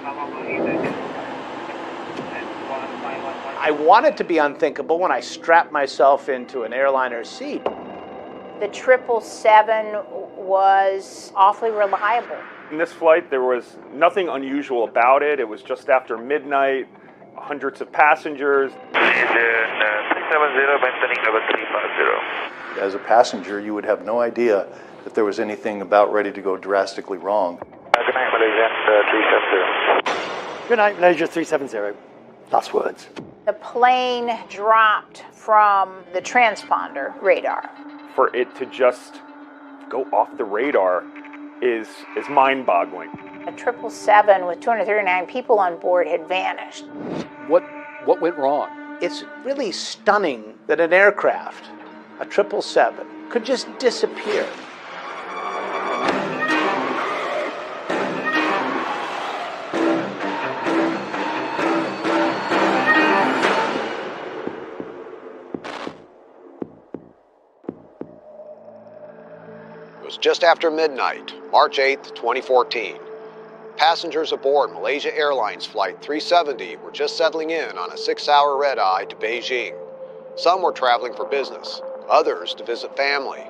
I wanted to be unthinkable when I strapped myself into an airliner seat. The 777 was awfully reliable. In this flight, there was nothing unusual about it. It was just after midnight, hundreds of passengers. 370, maintaining level 350. As a passenger, you would have no idea that there was anything about ready to go drastically wrong. Good night, Malaysian 370. Good night, Malaysia 370. Last words. The plane dropped from the transponder radar. For it to just go off the radar is mind-boggling. A 777 with 239 people on board had vanished. What went wrong? It's really stunning that an aircraft, a 777, could just disappear. It was just after midnight, March 8th, 2014. Passengers aboard Malaysia Airlines Flight 370 were just settling in on a 6-hour red-eye to Beijing. Some were traveling for business, others to visit family,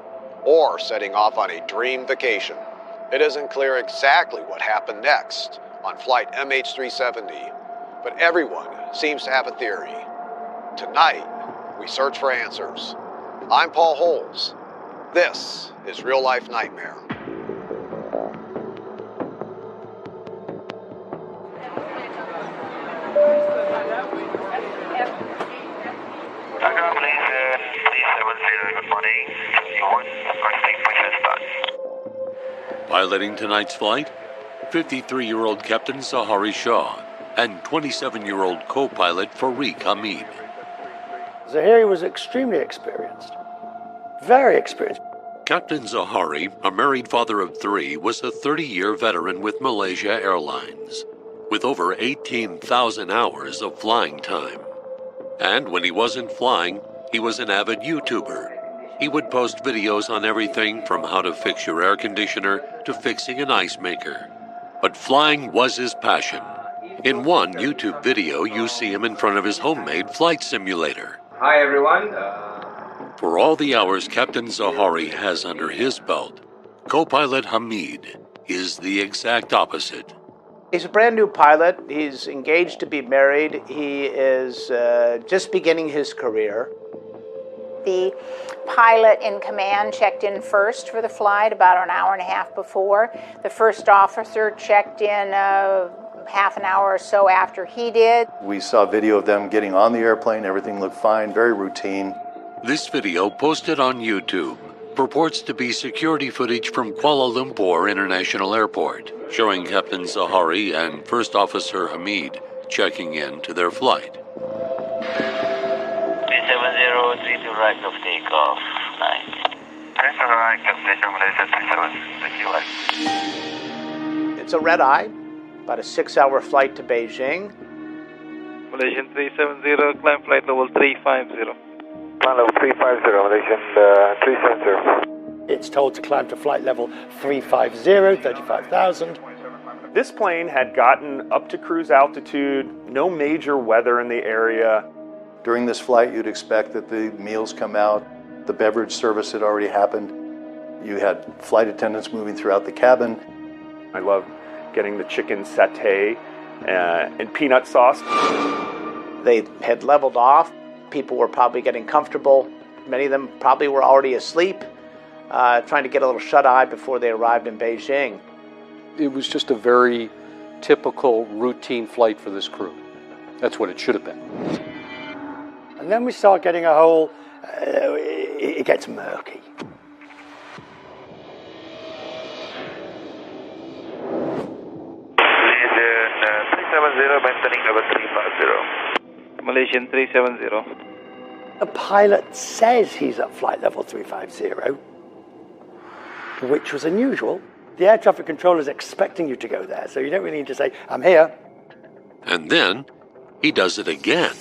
or setting off on a dream vacation. It isn't clear exactly what happened next on Flight MH370, but everyone seems to have a theory. Tonight, we search for answers. I'm Paul Holes. This is Real Life Nightmare. Good morning. You want Piloting tonight's flight, 53-year-old Captain Zahari Shah and 27-year-old co-pilot Fareeq Hamid. Zahari was extremely experienced. Very experienced. Captain Zahari, a married father of 3, was a 30-year veteran with Malaysia Airlines, with over 18,000 hours of flying time. And when he wasn't flying, he was an avid YouTuber. He would post videos on everything from how to fix your air conditioner to fixing an ice maker. But flying was his passion. In one YouTube video, you see him in front of his homemade flight simulator. Hi everyone. For all the hours Captain Zahari has under his belt, co-pilot Hamid is the exact opposite. He's a brand new pilot. He's engaged to be married. He is just beginning his career. The pilot in command checked in first for the flight about an hour and a half before. The first officer checked in half an hour or so after he did. We saw video of them getting on the airplane. Everything looked fine, very routine. This video, posted on YouTube, purports to be security footage from Kuala Lumpur International Airport, showing Captain Zahari and First Officer Hamid checking in to their flight. 370, 32 right of takeoff. Nice. Press on the right, Destination Malaysia 37, It's a red-eye, about a 6-hour flight to Beijing. Malaysian 370, climb flight level 350. Climb level 350, Malaysian 370. It's told to climb to flight level 350, 35,000. This plane had gotten up to cruise altitude, no major weather in the area. During this flight, you'd expect that the meals come out. The beverage service had already happened. You had flight attendants moving throughout the cabin. I love getting the chicken satay and peanut sauce. They had leveled off. People were probably getting comfortable. Many of them probably were already asleep, trying to get a little shut-eye before they arrived in Beijing. It was just a very typical routine flight for this crew. That's what it should have been. And then we start getting a whole, it gets murky. Maintaining level 350. Malaysian 370. The pilot says he's at flight level 350, which was unusual. The air traffic controller is expecting you to go there, so you don't really need to say, I'm here. And then he does it again.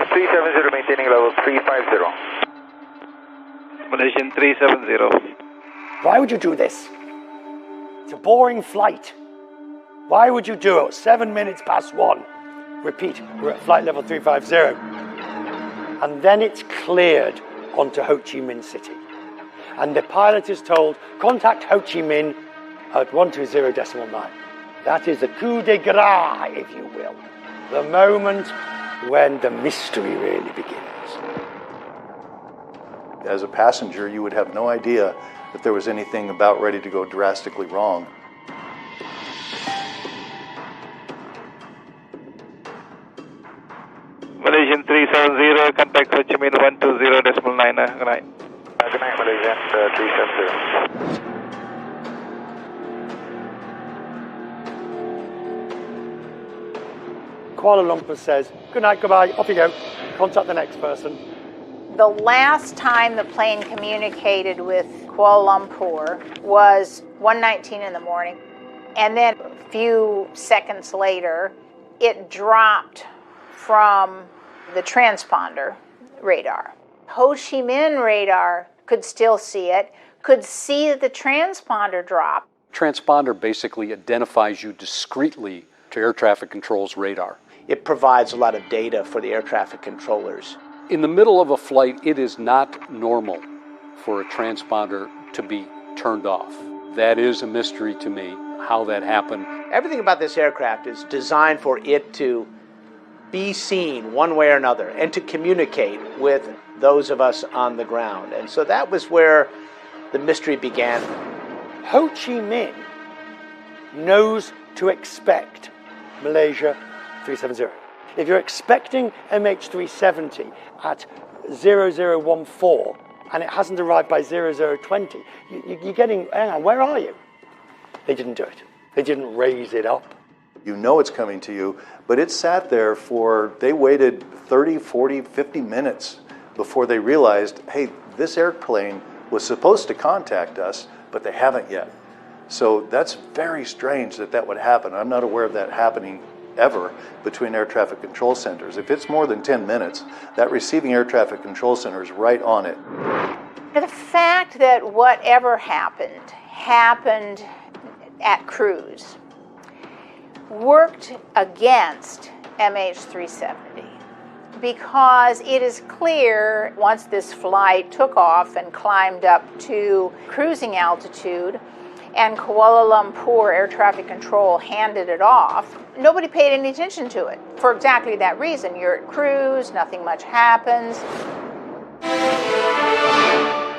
370, maintaining level 350. Malaysian 370. Why would you do this? It's a boring flight. Why would you do it? 7 minutes past 1. Repeat, we're at flight level 350. And then it's cleared onto Ho Chi Minh City. And the pilot is told, contact Ho Chi Minh at 120.9. That is the coup de grace, if you will. The moment when the mystery really begins. As a passenger, you would have no idea that there was anything about ready to go drastically wrong. Malaysian 370, contact Ho Chi Minh 120.9. Good night. Good night, Malaysian 370. Kuala Lumpur says, good night, goodbye, off you go. Contact the next person. The last time the plane communicated with Kuala Lumpur was 1:19 in the morning. And then a few seconds later, it dropped from the transponder radar. Ho Chi Minh radar could still see it, could see that the transponder dropped. Transponder basically identifies you discreetly to air traffic control's radar. It provides a lot of data for the air traffic controllers. In the middle of a flight, it is not normal for a transponder to be turned off. That is a mystery to me, how that happened. Everything about this aircraft is designed for it to be seen one way or another and to communicate with those of us on the ground. And so that was where the mystery began. Ho Chi Minh knows to expect Malaysia 370. If you're expecting MH370 at 0014 and it hasn't arrived by 0020, you're getting, hang on, where are you? They didn't do it. They didn't raise it up. You know it's coming to you, but it sat there they waited 30, 40, 50 minutes before they realized, hey, this airplane was supposed to contact us, but they haven't yet. So that's very strange that would happen. I'm not aware of that happening ever between air traffic control centers. If it's more than 10 minutes, that receiving air traffic control center is right on it. The fact that whatever happened at cruise worked against MH370 because it is clear once this flight took off and climbed up to cruising altitude and Kuala Lumpur Air Traffic Control handed it off, nobody paid any attention to it for exactly that reason. You're at cruise, nothing much happens.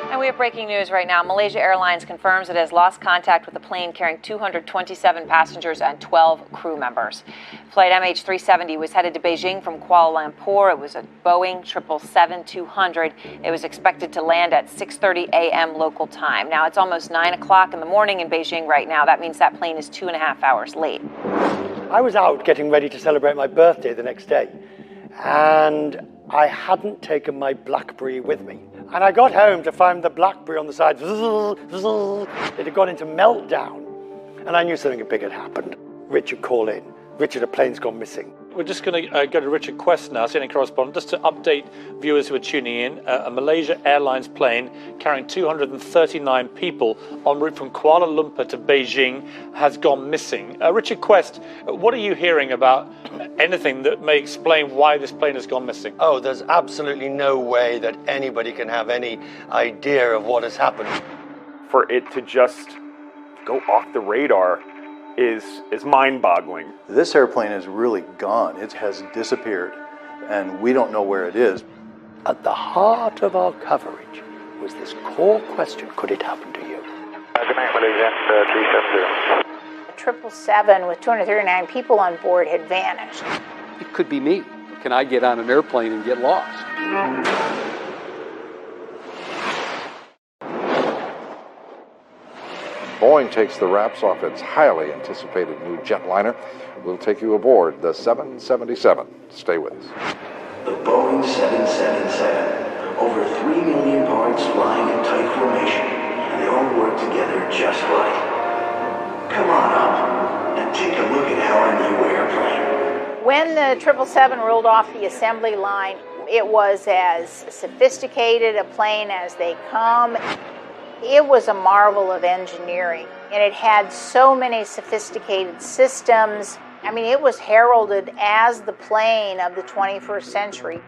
And we have breaking news right now. Malaysia Airlines confirms it has lost contact with a plane carrying 227 passengers and 12 crew members. Flight MH370 was headed to Beijing from Kuala Lumpur. It was a Boeing 777-200. It was expected to land at 6:30 a.m. local time. Now, it's almost 9 o'clock in the morning in Beijing right now. That means that plane is 2.5 hours late. I was out getting ready to celebrate my birthday the next day, and I hadn't taken my BlackBerry with me. And I got home to find the BlackBerry on the side. It had gone into meltdown. And I knew something big had happened. Richard, call in. Richard, a plane's gone missing. We're just going to go to Richard Quest now, senior correspondent, just to update viewers who are tuning in. A Malaysia Airlines plane carrying 239 people en route from Kuala Lumpur to Beijing has gone missing. Richard Quest, what are you hearing about anything that may explain why this plane has gone missing? Oh, there's absolutely no way that anybody can have any idea of what has happened. For it to just go off the radar is mind-boggling. This airplane is really gone. It has disappeared, and we don't know where it is. At the heart of our coverage was this core question, could it happen to you? Good night, Malaysian 370. 777 with 239 people on board had vanished. It could be me. Can I get on an airplane and get lost? Boeing takes the wraps off its highly anticipated new jetliner. We'll take you aboard the 777. Stay with us. The Boeing 777. Over 3 million parts flying in tight formation, and they all work together just right. Come on up and take a look at our new airplane. When the 777 rolled off the assembly line, it was as sophisticated a plane as they come. It was a marvel of engineering, and it had so many sophisticated systems. I mean, it was heralded as the plane of the 21st century.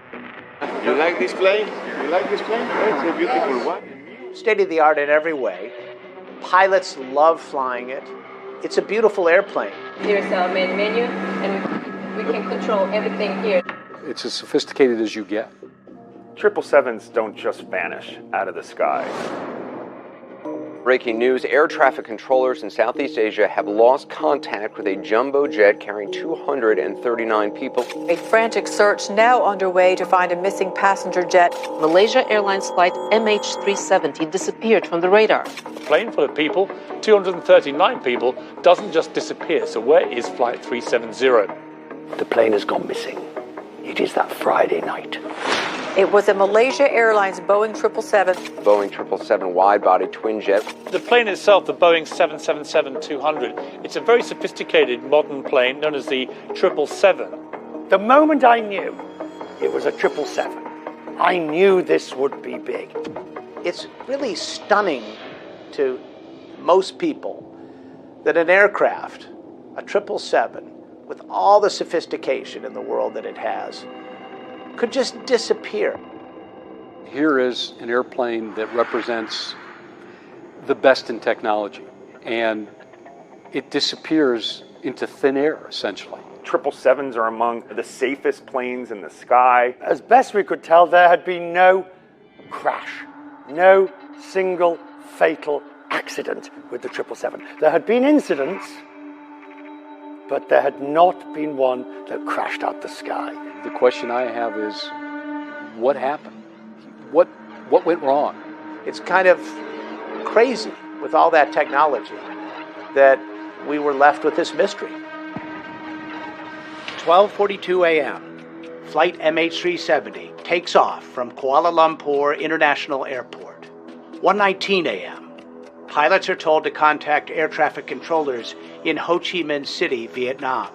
You like this plane? You like this plane? It's a beautiful one. State of the art in every way. Pilots love flying it. It's a beautiful airplane. Here's our main menu, and we can control everything here. It's as sophisticated as you get. 777s don't just vanish out of the sky. Breaking news, air traffic controllers in Southeast Asia have lost contact with a jumbo jet carrying 239 people. A frantic search now underway to find a missing passenger jet. Malaysia Airlines flight MH370 disappeared from the radar. A plane full of people, 239 people, doesn't just disappear. So where is Flight 370? The plane has gone missing. It is that Friday night. It was a Malaysia Airlines Boeing 777. Boeing 777 wide-body twin jet. The plane itself, the Boeing 777-200, it's a very sophisticated modern plane known as the 777. The moment I knew it was a 777, I knew this would be big. It's really stunning to most people that an aircraft, a 777, with all the sophistication in the world that it has, could just disappear. Here is an airplane that represents the best in technology, and it disappears into thin air, essentially. 777s are among the safest planes in the sky. As best we could tell, there had been no crash, no single fatal accident with the 777. There had been incidents, but there had not been one that crashed out the sky. The question I have is, what happened? What went wrong? It's kind of crazy with all that technology that we were left with this mystery. 12:42 a.m. Flight MH370 takes off from Kuala Lumpur International Airport. 1:19 a.m. Pilots are told to contact air traffic controllers in Ho Chi Minh City, Vietnam.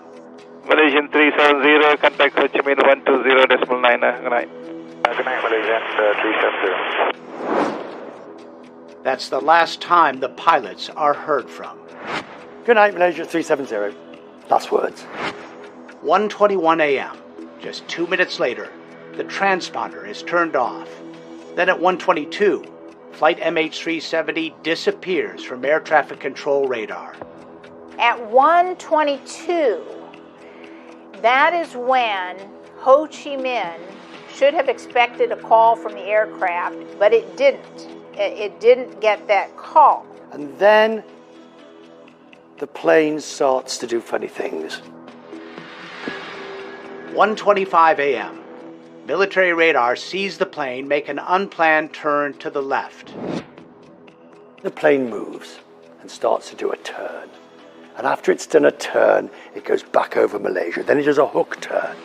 Malaysian 370, contact Ho Chi Minh 120.9. Good night. Good night, Malaysian 370. That's the last time the pilots are heard from. Good night, Malaysia 370. Last words. 1:21 a.m. Just 2 minutes later, the transponder is turned off. Then at 1:22, Flight MH370 disappears from air traffic control radar. At 1:22, that is when Ho Chi Minh should have expected a call from the aircraft, but it didn't. It didn't get that call. And then the plane starts to do funny things. 1:25 a.m. Military radar sees the plane make an unplanned turn to the left. The plane moves and starts to do a turn. And after it's done a turn, it goes back over Malaysia. Then it does a hook turn.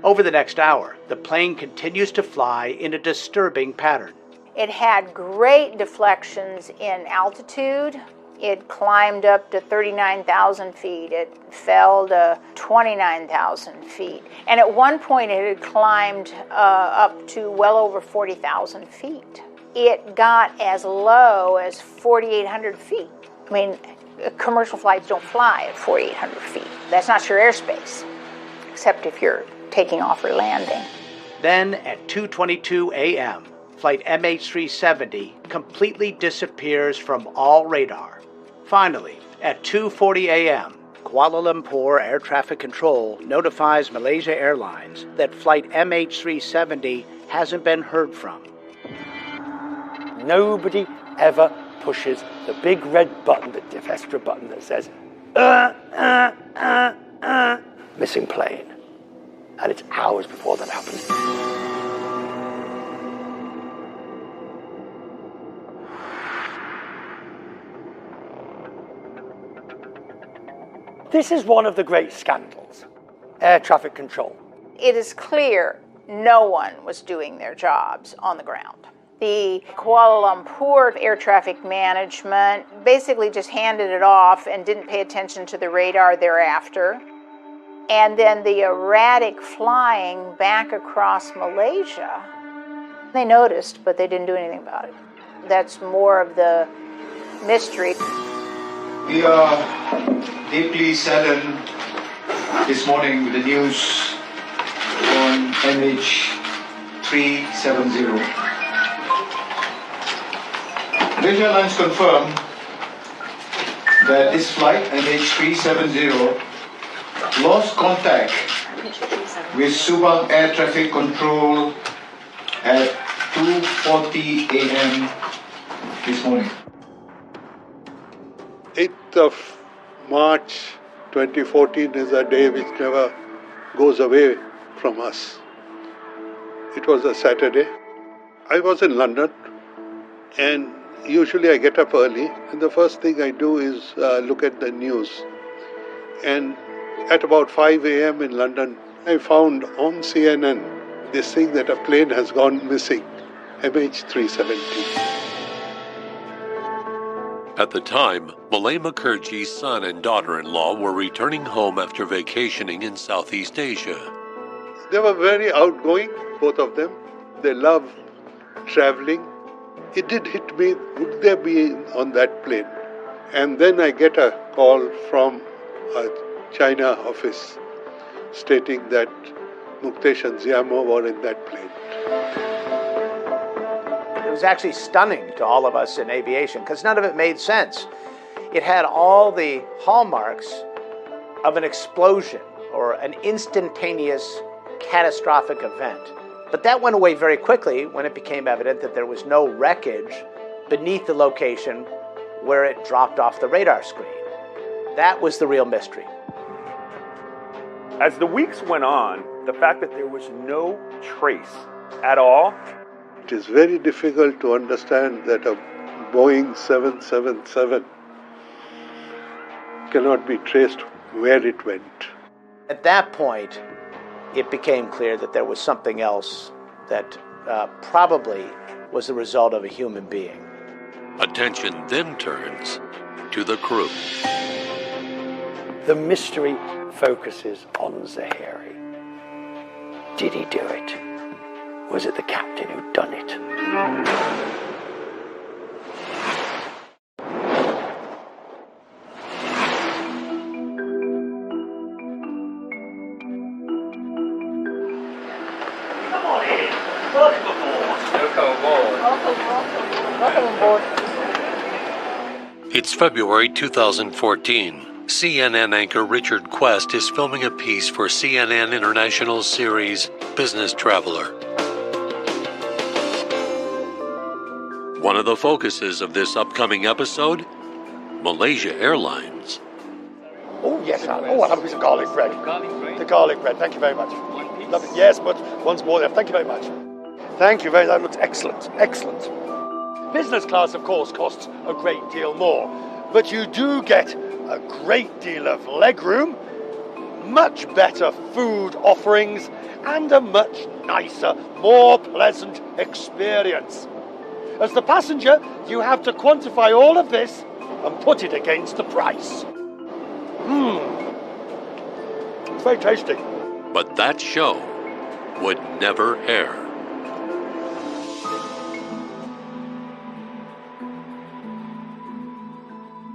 Over the next hour, the plane continues to fly in a disturbing pattern. It had great deflections in altitude. It climbed up to 39,000 feet. It fell to 29,000 feet. And at one point, it had climbed up to well over 40,000 feet. It got as low as 4,800 feet. I mean, commercial flights don't fly at 4,800 feet. That's not your airspace, except if you're taking off or landing. Then at 2:22 a.m., Flight MH370 completely disappears from all radar. Finally, at 2:40 a.m., Kuala Lumpur Air Traffic Control notifies Malaysia Airlines that Flight MH370 hasn't been heard from. Nobody ever pushes the big red button, the defestra button that says, missing plane. And it's hours before that happens. This is one of the great scandals, air traffic control. It is clear no one was doing their jobs on the ground. The Kuala Lumpur Air Traffic Management basically just handed it off and didn't pay attention to the radar thereafter. And then the erratic flying back across Malaysia, they noticed, but they didn't do anything about it. that's more of the mystery. We are deeply saddened this morning with the news on MH370. Malaysia Airlines confirmed that this flight, MH370, lost contact with Subang Air Traffic Control at 2:40 a.m. this morning. 8th of March 2014 is a day which never goes away from us. It was a Saturday. I was in London, and usually I get up early, and the first thing I do is look at the news. And at about 5 a.m. in London, I found on CNN this thing that a plane has gone missing, MH370. At the time, Malay Mukherjee's son and daughter-in-law were returning home after vacationing in Southeast Asia. They were very outgoing, both of them. They love traveling. It did hit me, would they be on that plane? And then I get a call from a China office stating that Muktesh and Ziamo were in that plane. It was actually stunning to all of us in aviation because none of it made sense. It had all the hallmarks of an explosion or an instantaneous catastrophic event. But that went away very quickly when it became evident that there was no wreckage beneath the location where it dropped off the radar screen. That was the real mystery. As the weeks went on, the fact that there was no trace at all. It is very difficult to understand that a Boeing 777 cannot be traced where it went. At that point, it became clear that there was something else that probably was the result of a human being. Attention then turns to the crew. The mystery focuses on Zahiri. Did he do it? Was it the captain who'd done it? Come on in. Welcome aboard. Welcome aboard. Welcome aboard. It's February 2014. CNN anchor Richard Quest is filming a piece for CNN International series Business Traveler. One of the focuses of this upcoming episode, Malaysia Airlines. Oh, yes, Alan. Oh, I'll have a piece of garlic bread. The garlic bread, thank you very much. Lovely. Yes, but once more there. Thank you very much. Thank you very much. That looks excellent. Excellent. Business class, of course, costs a great deal more, but you do get a great deal of legroom, much better food offerings, and a much nicer, more pleasant experience. As the passenger, you have to quantify all of this and put it against the price. It's very tasty. But that show would never air.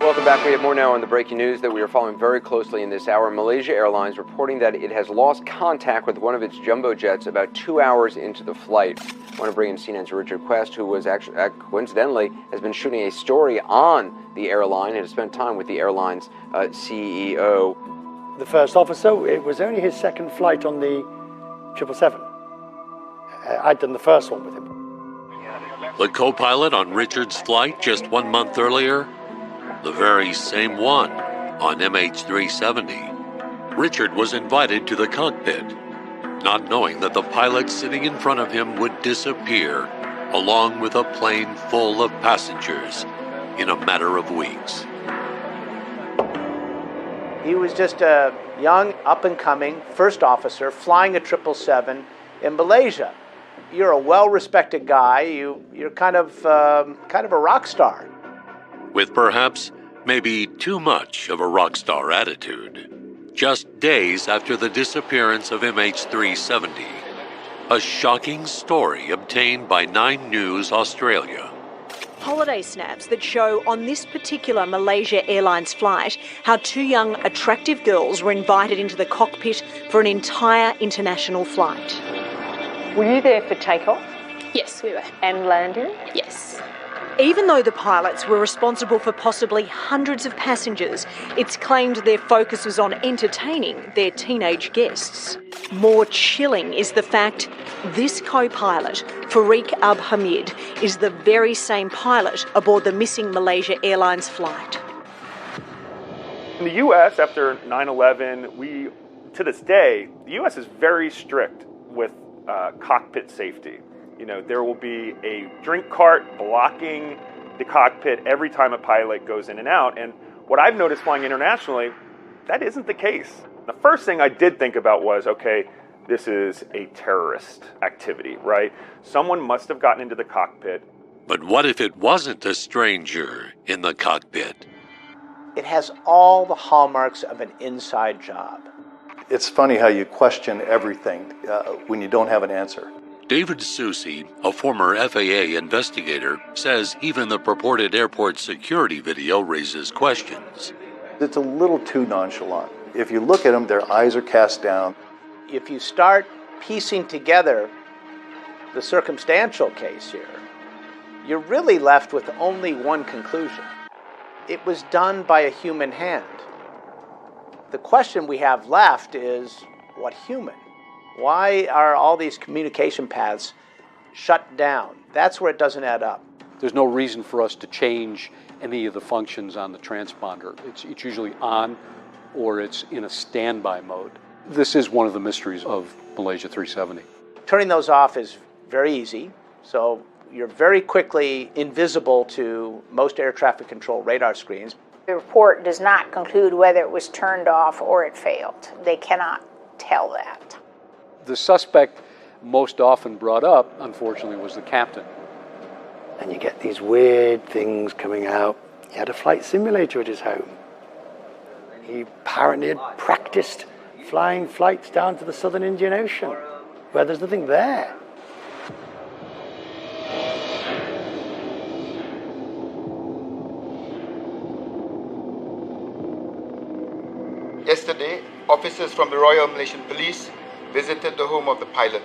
Welcome back. We have more now on the breaking news that we are following very closely in this hour. Malaysia Airlines reporting that it has lost contact with one of its jumbo jets about 2 hours into the flight. I want to bring in CNN's Richard Quest, who was actually, coincidentally, has been shooting a story on the airline and has spent time with the airline's CEO. The first officer, it was only his second flight on the 777. I'd done the first one with him. The co-pilot on Richard's flight just 1 month earlier, the very same one on MH370. Richard was invited to the cockpit, not knowing that the pilot sitting in front of him would disappear, along with a plane full of passengers, in a matter of weeks. He was just a young, up-and-coming first officer flying a 777 in Malaysia. You're a well-respected guy. You're kind of a rock star. With perhaps maybe too much of a rock star attitude. Just days after the disappearance of MH370, a shocking story obtained by 9 News Australia. holiday snaps that show on this particular Malaysia Airlines flight how two young, attractive girls were invited into the cockpit for an entire international flight. Were you there for takeoff? Yes, we were. And landing? Yes. Even though the pilots were responsible for possibly hundreds of passengers, it's claimed their focus was on entertaining their teenage guests. More chilling is the fact this co-pilot, Farik Abhamid, is the very same pilot aboard the missing Malaysia Airlines flight. In the U.S., after 9/11, to this day, the U.S. is very strict with cockpit safety. You know, there will be a drink cart blocking the cockpit every time a pilot goes in and out. And what I've noticed flying internationally, that isn't the case. The first thing I did think about was, okay, this is a terrorist activity, right? Someone must have gotten into the cockpit. But what if it wasn't a stranger in the cockpit? It has all the hallmarks of an inside job. It's funny how you question everything when you don't have an answer. David Susi, a former FAA investigator, says even the purported airport security video raises questions. It's a little too nonchalant. If you look at them, their eyes are cast down. If you start piecing together the circumstantial case here, you're really left with only one conclusion. It was done by a human hand. The question we have left is, what human? Why are all these communication paths shut down? That's where it doesn't add up. There's no reason for us to change any of the functions on the transponder. It's usually on or it's in a standby mode. This is one of the mysteries of Malaysia 370. Turning those off is very easy, so you're very quickly invisible to most air traffic control radar screens. The report does not conclude whether it was turned off or it failed. They cannot tell that. The suspect most often brought up, unfortunately, was the captain. And you get these weird things coming out. He had a flight simulator at his home. He apparently had practiced flying flights down to the southern Indian Ocean, where there's nothing there. Yesterday, officers from the Royal Malaysian Police visited the home of the pilot.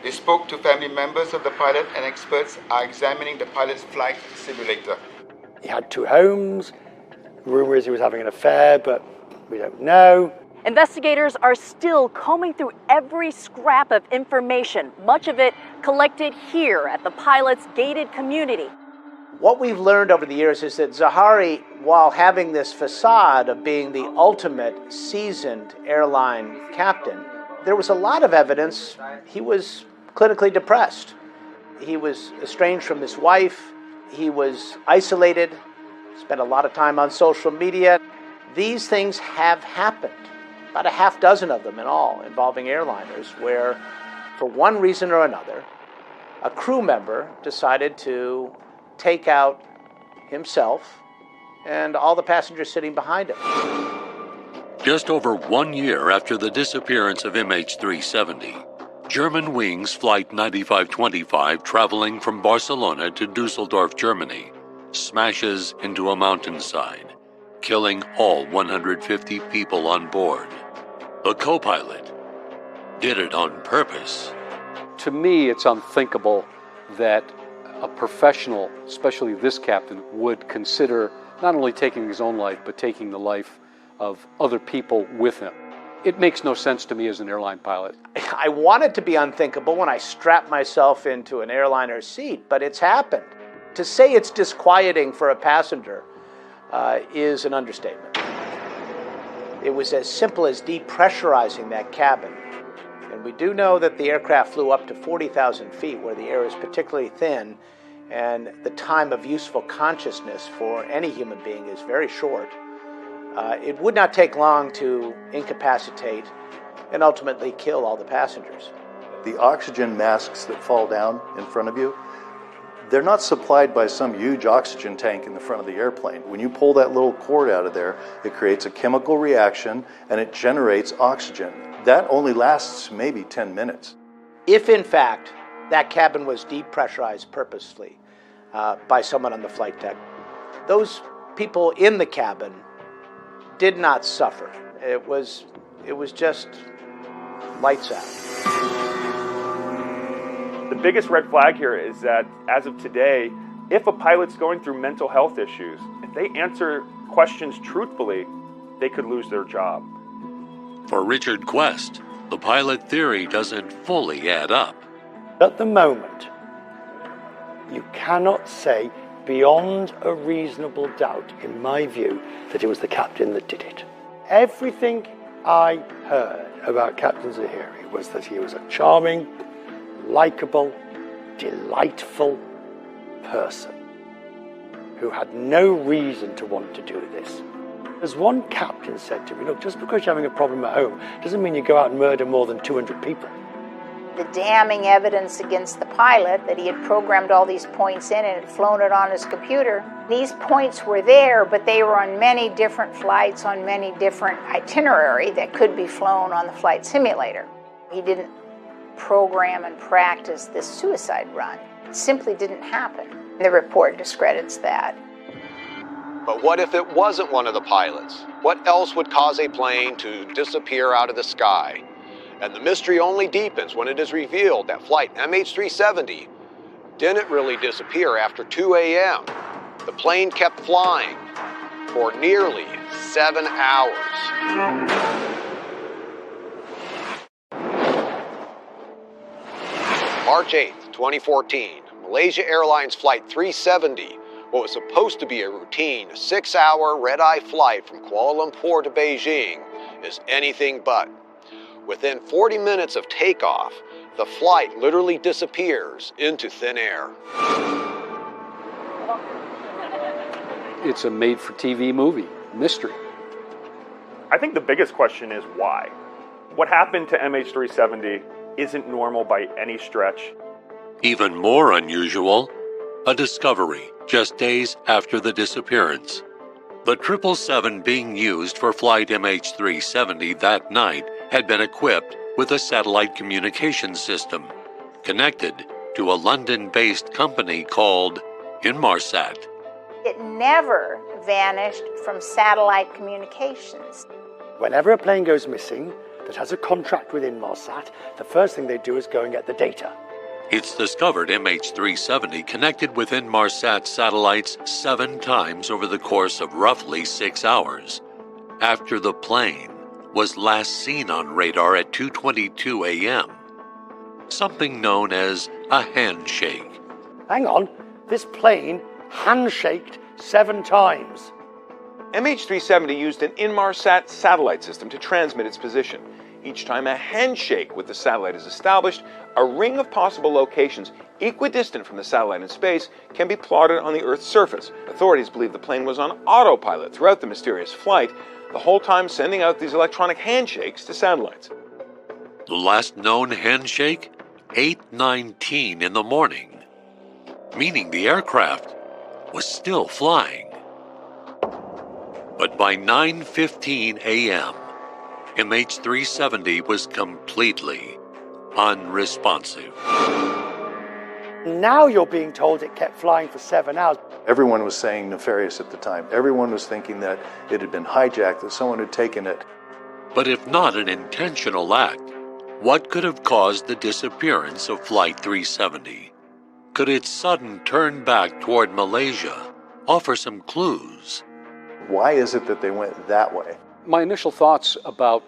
They spoke to family members of the pilot, and experts are examining the pilot's flight simulator. He had two homes. Rumor is he was having an affair, but we don't know. Investigators are still combing through every scrap of information, much of it collected here at the pilot's gated community. What we've learned over the years is that Zahari, while having this facade of being the ultimate seasoned airline captain, there was a lot of evidence he was clinically depressed. He was estranged from his wife. He was isolated, spent a lot of time on social media. These things have happened, about a half dozen of them in all, involving airliners, where for one reason or another, a crew member decided to take out himself and all the passengers sitting behind him. Just over 1 year after the disappearance of MH370, German Wings Flight 9525, traveling from Barcelona to Dusseldorf, Germany, smashes into a mountainside, killing all 150 people on board. The co-pilot did it on purpose. To me, it's unthinkable that a professional, especially this captain, would consider not only taking his own life, but taking the life of other people with him. It makes no sense to me as an airline pilot. I want it to be unthinkable when I strap myself into an airliner's seat, but it's happened. To say it's disquieting for a passenger is an understatement. It was as simple as depressurizing that cabin. And we do know that the aircraft flew up to 40,000 feet, where the air is particularly thin, and the time of useful consciousness for any human being is very short. It would not take long to incapacitate and ultimately kill all the passengers. The oxygen masks that fall down in front of you, they're not supplied by some huge oxygen tank in the front of the airplane. When you pull that little cord out of there, it creates a chemical reaction and it generates oxygen. That only lasts maybe 10 minutes. If in fact that cabin was depressurized purposefully, by someone on the flight deck. Those people in the cabin did not suffer. It was just lights out. The biggest red flag here is that, as of today, if a pilot's going through mental health issues, if they answer questions truthfully, they could lose their job. For Richard Quest, the pilot theory doesn't fully add up. At the moment, you cannot say beyond a reasonable doubt, in my view, that it was the captain that did it. Everything I heard about Captain Zahiri was that he was a charming, likable, delightful person who had no reason to want to do this. As one captain said to me, look, just because you're having a problem at home doesn't mean you go out and murder more than 200 people. The damning evidence against the pilot that he had programmed all these points in and had flown it on his computer. These points were there, but they were on many different flights on many different itinerary that could be flown on the flight simulator. He didn't program and practice this suicide run. It simply didn't happen. The report discredits that. But what if it wasn't one of the pilots? What else would cause a plane to disappear out of the sky? And the mystery only deepens when it is revealed that flight MH370 didn't really disappear after 2 a.m. The plane kept flying for nearly 7 hours. March 8th, 2014, Malaysia Airlines Flight 370, what was supposed to be a routine 6-hour red-eye flight from Kuala Lumpur to Beijing, is anything but. Within 40 minutes of takeoff, the flight literally disappears into thin air. It's a made-for-TV movie, mystery. I think the biggest question is why? What happened to MH370 isn't normal by any stretch. Even more unusual, a discovery just days after the disappearance. The 777 being used for flight MH370 that night had been equipped with a satellite communication system connected to a London-based company called Inmarsat. It never vanished from satellite communications. Whenever a plane goes missing that has a contract with Inmarsat, the first thing they do is go and get the data. It's discovered MH370 connected with Inmarsat satellites 7 times over the course of roughly 6 hours, after the plane was last seen on radar at 2:22 a.m. Something known as a handshake. Hang on, this plane handshaked 7 times. MH370 used an Inmarsat satellite system to transmit its position. Each time a handshake with the satellite is established, a ring of possible locations equidistant from the satellite in space can be plotted on the Earth's surface. Authorities believe the plane was on autopilot throughout the mysterious flight, the whole time sending out these electronic handshakes to satellites. The last known handshake? 8:19 in the morning, meaning the aircraft was still flying. But by 9:15 a.m., MH370 was completely unresponsive. Now you're being told it kept flying for 7 hours. Everyone was saying nefarious at the time. Everyone was thinking that it had been hijacked, that someone had taken it. But if not an intentional act, what could have caused the disappearance of Flight 370? Could its sudden turn back toward Malaysia offer some clues? Why is it that they went that way? My initial thoughts about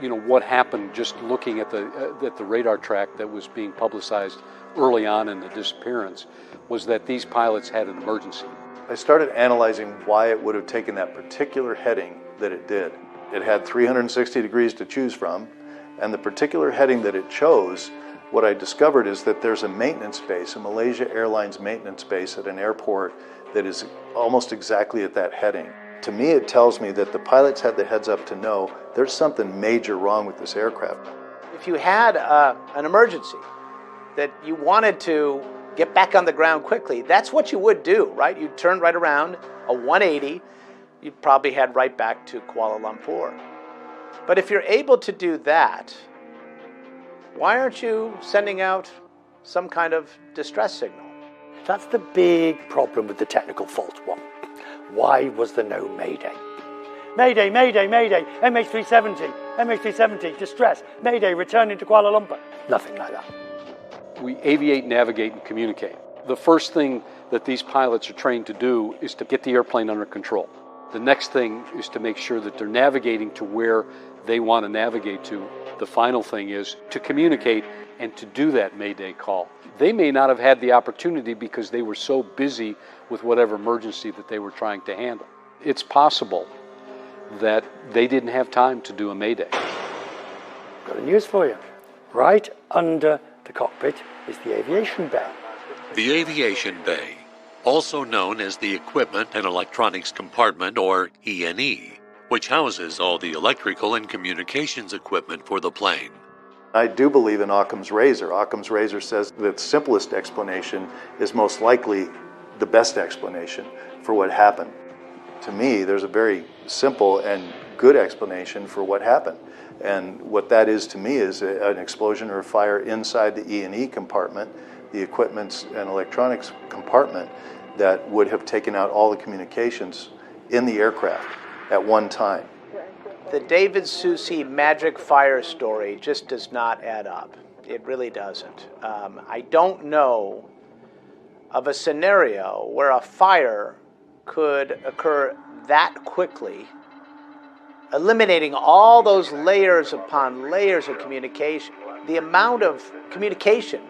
what happened just looking at the radar track that was being publicized early on in the disappearance was that these pilots had an emergency. I started analyzing why it would have taken that particular heading that it did. It had 360 degrees to choose from, and the particular heading that it chose, what I discovered is that there's a maintenance base, a Malaysia Airlines maintenance base at an airport that is almost exactly at that heading. To me, it tells me that the pilots had the heads up to know there's something major wrong with this aircraft. If you had an emergency that you wanted to get back on the ground quickly, that's what you would do, right? You'd turn right around, a 180, you'd probably head right back to Kuala Lumpur. But if you're able to do that, why aren't you sending out some kind of distress signal? That's the big problem with the technical fault one. Why was there no Mayday? Mayday, Mayday, Mayday, MH370, MH370, distress, Mayday, returning to Kuala Lumpur. Nothing like that. We aviate, navigate, and communicate. The first thing that these pilots are trained to do is to get the airplane under control. The next thing is to make sure that they're navigating to where they want to navigate to. The final thing is to communicate and to do that Mayday call. They may not have had the opportunity because they were so busy with whatever emergency that they were trying to handle. It's possible that they didn't have time to do a Mayday. Got a news for you. Right under the cockpit is the aviation bay. The aviation bay, also known as the Equipment and Electronics Compartment, or E&E, which houses all the electrical and communications equipment for the plane. I do believe in Occam's razor. Occam's razor says that the simplest explanation is most likely the best explanation for what happened. To me, there's a very simple and good explanation for what happened. And what that is to me is an explosion or a fire inside the E&E compartment, the equipment and electronics compartment, that would have taken out all the communications in the aircraft at one time. The David Susi magic fire story just does not add up. It really doesn't. I don't know of a scenario where a fire could occur that quickly, eliminating all those layers upon layers of communication. The amount of communication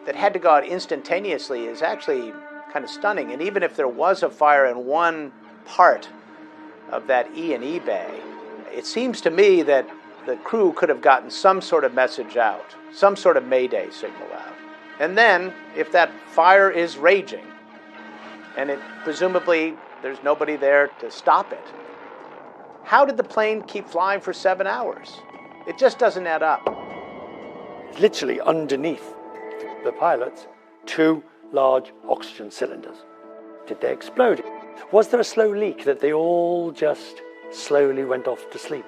that had to go out instantaneously is actually kind of stunning. And even if there was a fire in one part of that E&E bay, it seems to me that the crew could have gotten some sort of message out, some sort of Mayday signal out. And then, if that fire is raging, and presumably there's nobody there to stop it, how did the plane keep flying for 7 hours? It just doesn't add up. Literally underneath the pilots, 2 large oxygen cylinders. Did they explode? Was there a slow leak that they all just slowly went off to sleep?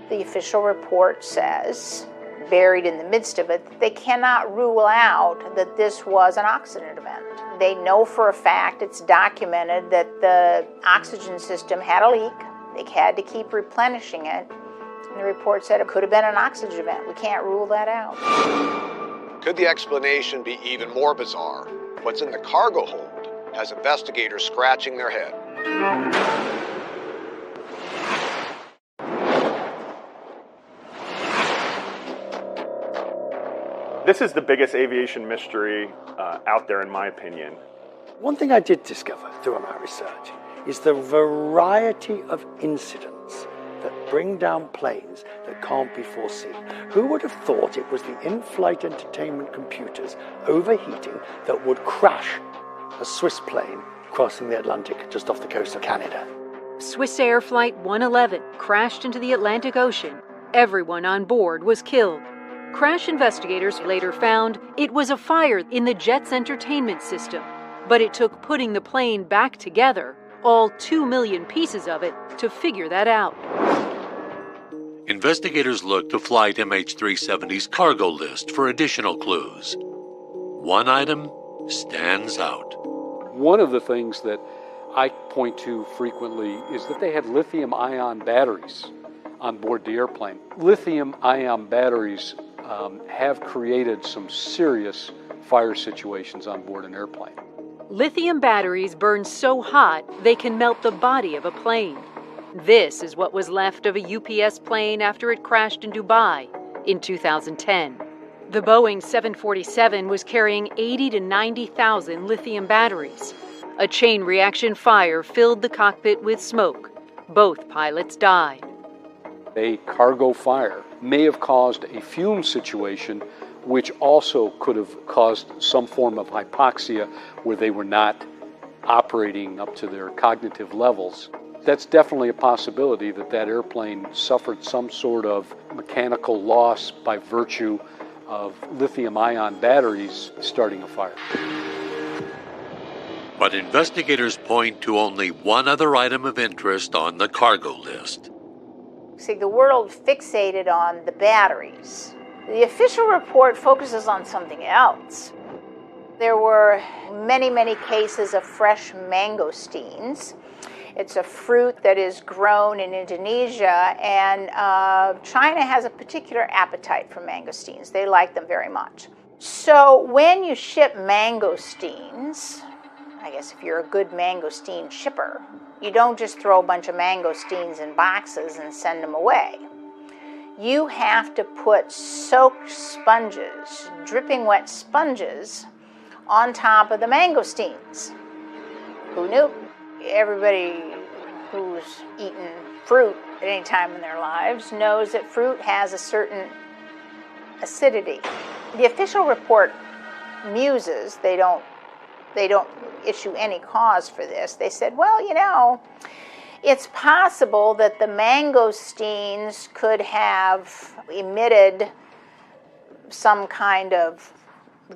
The official report says, buried in the midst of it, they cannot rule out that this was an accident event. They know for a fact, it's documented, that the oxygen system had a leak. They had to keep replenishing it. And the report said it could have been an oxygen event. We can't rule that out. Could the explanation be even more bizarre? What's in the cargo hold has investigators scratching their head. This is the biggest aviation mystery out there, in my opinion. One thing I did discover through my research is the variety of incidents that bring down planes that can't be foreseen. Who would have thought it was the in-flight entertainment computers overheating that would crash a Swiss plane crossing the Atlantic just off the coast of Canada? Swiss Air Flight 111 crashed into the Atlantic Ocean. Everyone on board was killed. Crash investigators later found it was a fire in the jet's entertainment system, but it took putting the plane back together, all 2 million pieces of it, to figure that out. Investigators looked to Flight MH370's cargo list for additional clues. One item stands out. One of the things that I point to frequently is that they had lithium-ion batteries on board the airplane. Lithium-ion batteries have created some serious fire situations on board an airplane. Lithium batteries burn so hot they can melt the body of a plane. This is what was left of a UPS plane after it crashed in Dubai in 2010. The Boeing 747 was carrying 80 to 90,000 lithium batteries. A chain reaction fire filled the cockpit with smoke. Both pilots died. A cargo fire may have caused a fume situation, which also could have caused some form of hypoxia where they were not operating up to their cognitive levels. That's definitely a possibility that that airplane suffered some sort of mechanical loss by virtue of lithium-ion batteries starting a fire. But investigators point to only one other item of interest on the cargo list. See, the world fixated on the batteries. The official report focuses on something else. There were many, many cases of fresh mangosteens. It's a fruit that is grown in Indonesia, and China has a particular appetite for mangosteens. They like them very much. So when you ship mangosteens, I guess if you're a good mangosteen shipper, you don't just throw a bunch of mangosteens in boxes and send them away. You have to put soaked sponges, dripping wet sponges, on top of the mangosteens. Who knew? Everybody who's eaten fruit at any time in their lives knows that fruit has a certain acidity. The official report muses, they don't issue any cause for this. They said, well, you know, it's possible that the mangosteens could have emitted some kind of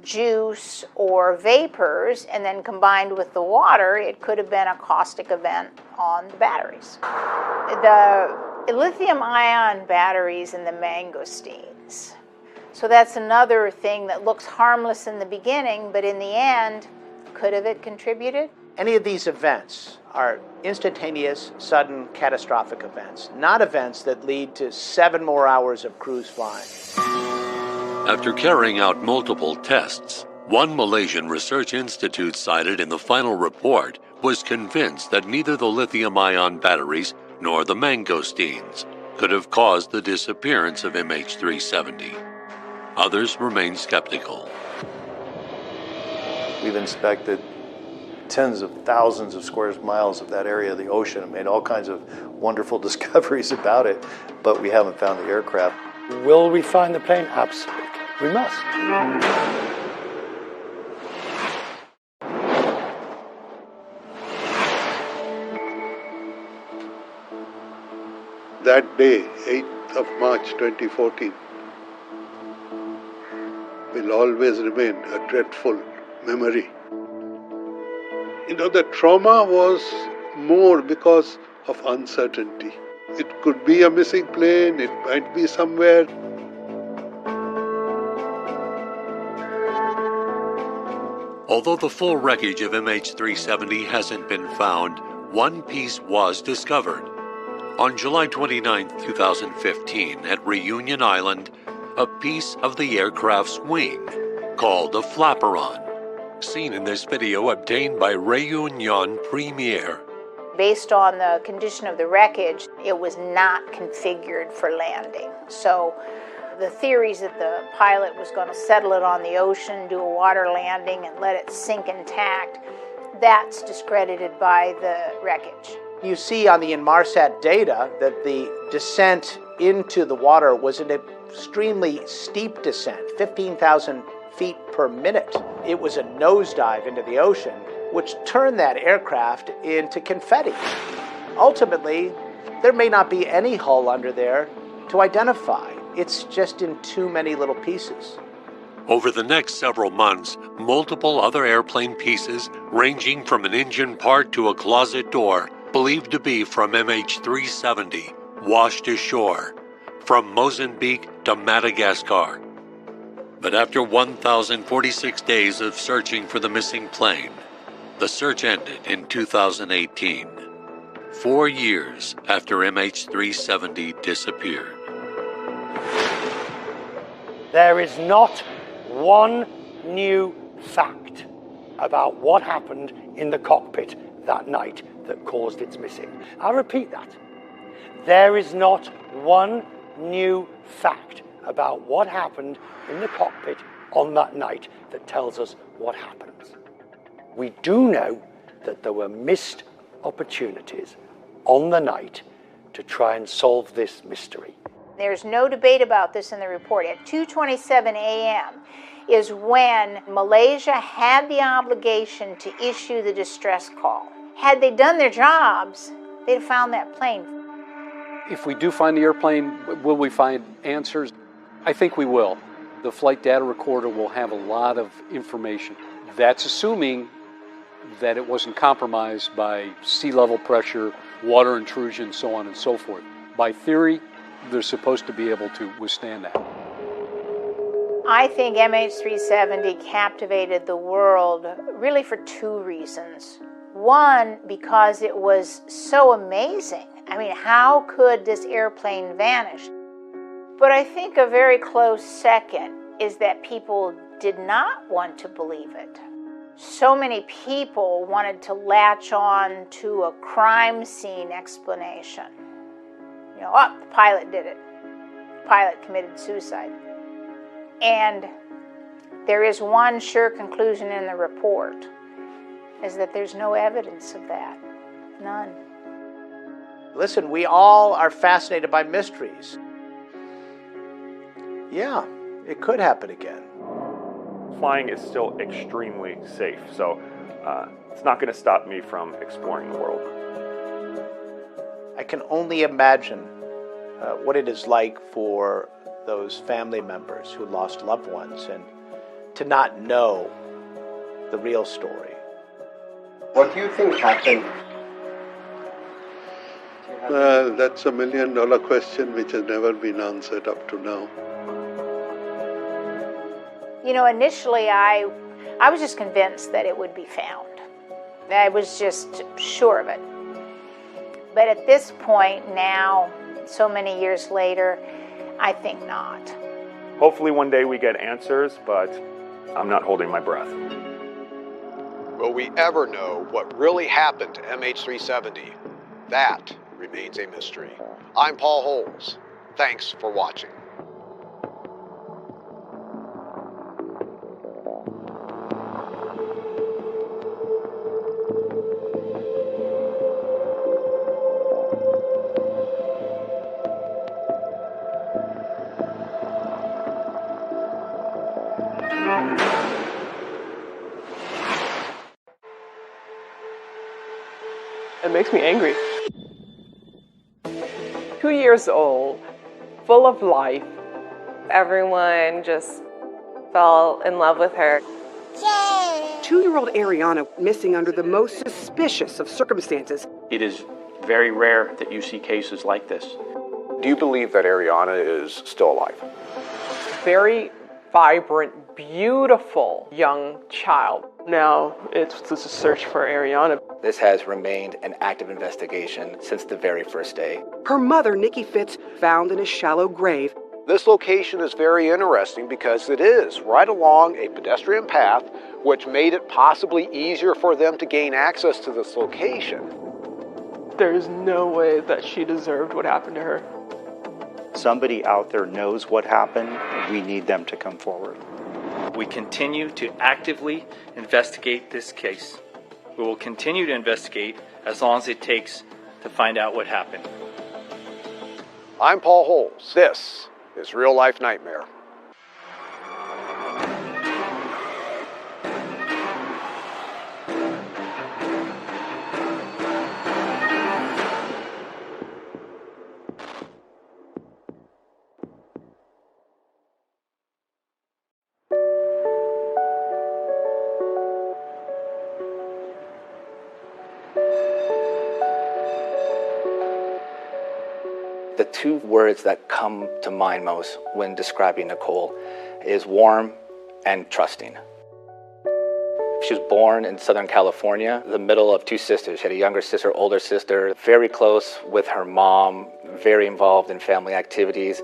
juice or vapors, and then combined with the water, it could have been a caustic event on the batteries. The lithium-ion batteries in the mangosteens. So that's another thing that looks harmless in the beginning, but in the end, could have it contributed? Any of these events are instantaneous, sudden, catastrophic events, not events that lead to 7 more hours of cruise flying. After carrying out multiple tests, one Malaysian research institute cited in the final report was convinced that neither the lithium-ion batteries nor the mangosteens could have caused the disappearance of MH370. Others remain skeptical. We've inspected tens of thousands of square miles of that area of the ocean and made all kinds of wonderful discoveries about it, but we haven't found the aircraft. Will we find the plane? Absolutely. We must. That day, 8th of March 2014, will always remain a dreadful memory. You know, the trauma was more because of uncertainty. It could be a missing plane, it might be somewhere. Although the full wreckage of MH370 hasn't been found, one piece was discovered. On July 29, 2015, at Reunion Island, a piece of the aircraft's wing, called a flaperon, seen in this video obtained by Reunion Premier. Based on the condition of the wreckage, it was not configured for landing. So the theories that the pilot was going to settle it on the ocean, do a water landing, and let it sink intact, that's discredited by the wreckage. You see on the Inmarsat data that the descent into the water was an extremely steep descent, 15,000 feet per minute. It was a nosedive into the ocean, which turned that aircraft into confetti. Ultimately, there may not be any hull under there to identify. It's just in too many little pieces. Over the next several months, multiple other airplane pieces, ranging from an engine part to a closet door, believed to be from MH370, washed ashore, from Mozambique to Madagascar. But after 1,046 days of searching for the missing plane, the search ended in 2018, 4 years after MH370 disappeared. There is not one new fact about what happened in the cockpit that night that caused its missing. I repeat that. There is not one new fact about what happened in the cockpit on that night that tells us what happens. We do know that there were missed opportunities on the night to try and solve this mystery. There's no debate about this in the report. At 2:27 a.m. is when Malaysia had the obligation to issue the distress call. Had they done their jobs, they'd have found that plane. If we do find the airplane, will we find answers? I think we will. The flight data recorder will have a lot of information. That's assuming that it wasn't compromised by sea level pressure, water intrusion, so on and so forth. By theory, they're supposed to be able to withstand that. I think MH370 captivated the world really for two reasons. One, because it was so amazing. I mean, how could this airplane vanish? But I think a very close second is that people did not want to believe it. So many people wanted to latch on to a crime scene explanation. You know, oh, the pilot did it. The pilot committed suicide. And there is one sure conclusion in the report, is that there's no evidence of that. None. Listen, we all are fascinated by mysteries. Yeah, it could happen again. Flying is still extremely safe, so it's not going to stop me from exploring the world. I can only imagine what it is like for those family members who lost loved ones and to not know the real story. What do you think happened? Well, that's $1 million question which has never been answered up to now. You know, initially I was just convinced that it would be found. I was just sure of it. But at this point now, so many years later, I think not. Hopefully one day we get answers, but I'm not holding my breath. Will we ever know what really happened to MH370? That remains a mystery. I'm Paul Holes. Thanks for watching. It makes me angry. 2 years old, full of life. Everyone just fell in love with her. 2-year-old Ariana missing under the most suspicious of circumstances. It is very rare that you see cases like this. Do you believe that Ariana is still alive? Very vibrant, beautiful young child. Now it's a search for Ariana. This has remained an active investigation since the very first day. Her mother, Nikki Fitz, found in a shallow grave. This location is very interesting because it is right along a pedestrian path, which made it possibly easier for them to gain access to this location. There is no way that she deserved what happened to her. Somebody out there knows what happened. We need them to come forward. We continue to actively investigate this case. We will continue to investigate as long as it takes to find out what happened. I'm Paul Holes. This is Real Life Nightmare. The two words that come to mind most when describing Nicole is warm and trusting. She was born in Southern California, the middle of two sisters. She had a younger sister, older sister, very close with her mom, very involved in family activities.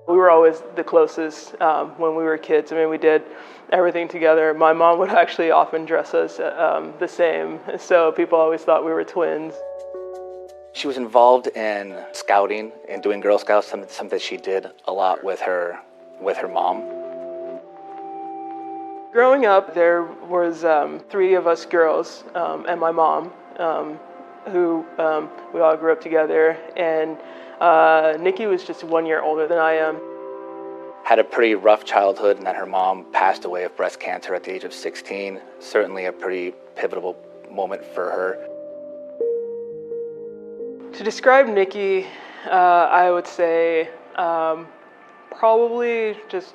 We were always the closest when we were kids. I mean, we did everything together. My mom would actually often dress us the same, so people always thought we were twins. She was involved in scouting and doing Girl Scouts, something that she did a lot with her mom. Growing up, there was 3 of us girls and my mom, who we all grew up together, and Nikki was just 1 year older than I am. Had a pretty rough childhood, and then her mom passed away of breast cancer at the age of 16. Certainly a pretty pivotal moment for her. To describe Nikki, I would say probably just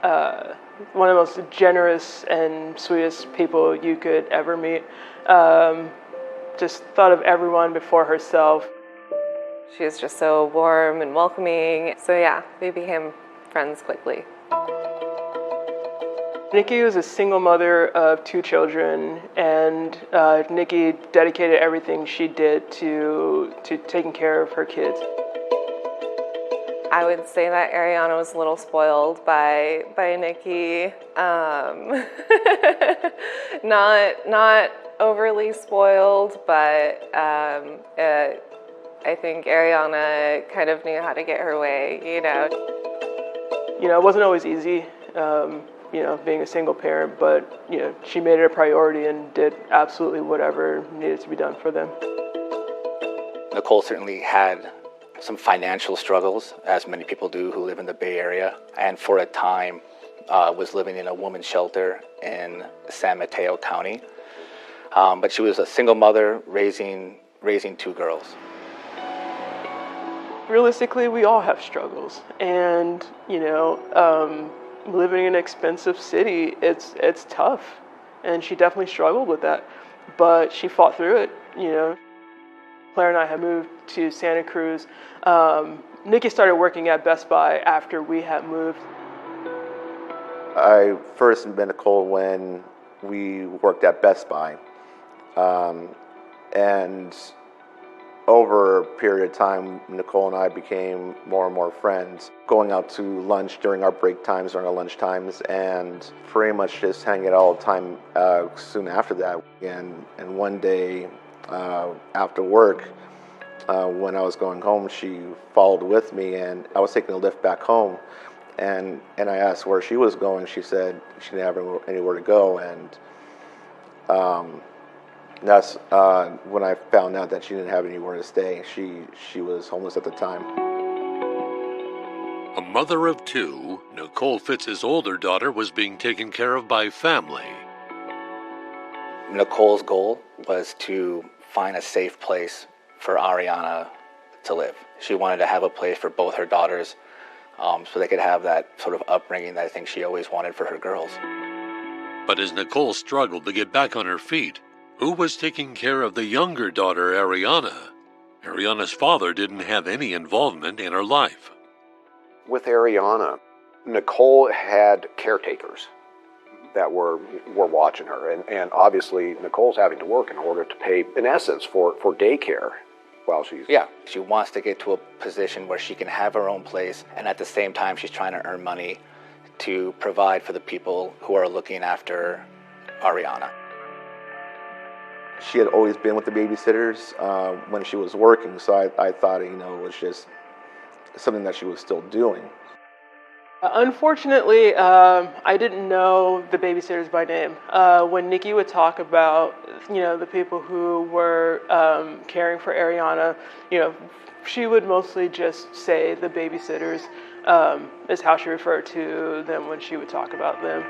one of the most generous and sweetest people you could ever meet. Just thought of everyone before herself. She was just so warm and welcoming. So yeah, we became friends quickly. Nikki was a single mother of 2 children, and Nikki dedicated everything she did to taking care of her kids. I would say that Ariana was a little spoiled by Nikki. Not overly spoiled, but I think Ariana kind of knew how to get her way, you know. You know, it wasn't always easy, you know, being a single parent, but, you know, she made it a priority and did absolutely whatever needed to be done for them. Nicole certainly had some financial struggles, as many people do who live in the Bay Area, and for a time was living in a women's shelter in San Mateo County. But she was a single mother raising 2 girls. Realistically, we all have struggles, and you know, living in an expensive city, it's tough, and she definitely struggled with that, but she fought through it. You know, Claire and I had moved to Santa Cruz. Nikki started working at Best Buy after we had moved. I first met Nicole when we worked at Best Buy, and over a period of time, Nicole and I became more and more friends, going out to lunch during our break times, during our lunch times, and pretty much just hanging out all the time soon after that. And one day after work, when I was going home, she followed with me, and I was taking a lift back home. And I asked where she was going. She said she didn't have anywhere to go, and that's when I found out that she didn't have anywhere to stay. She was homeless at the time. A mother of 2, Nicole Fitz's older daughter was being taken care of by family. Nicole's goal was to find a safe place for Ariana to live. She wanted to have a place for both her daughters, so they could have that sort of upbringing that I think she always wanted for her girls. But as Nicole struggled to get back on her feet, who was taking care of the younger daughter, Ariana? Ariana's father didn't have any involvement in her life. With Ariana, Nicole had caretakers that were watching her, and obviously Nicole's having to work in order to pay, in essence, for daycare while she's... Yeah, she wants to get to a position where she can have her own place, and at the same time she's trying to earn money to provide for the people who are looking after Ariana. She had always been with the babysitters when she was working, so I thought, you know, it was just something that she was still doing. Unfortunately, I didn't know the babysitters by name. When Nikki would talk about, you know, the people who were caring for Ariana, you know, she would mostly just say the babysitters is how she referred to them when she would talk about them.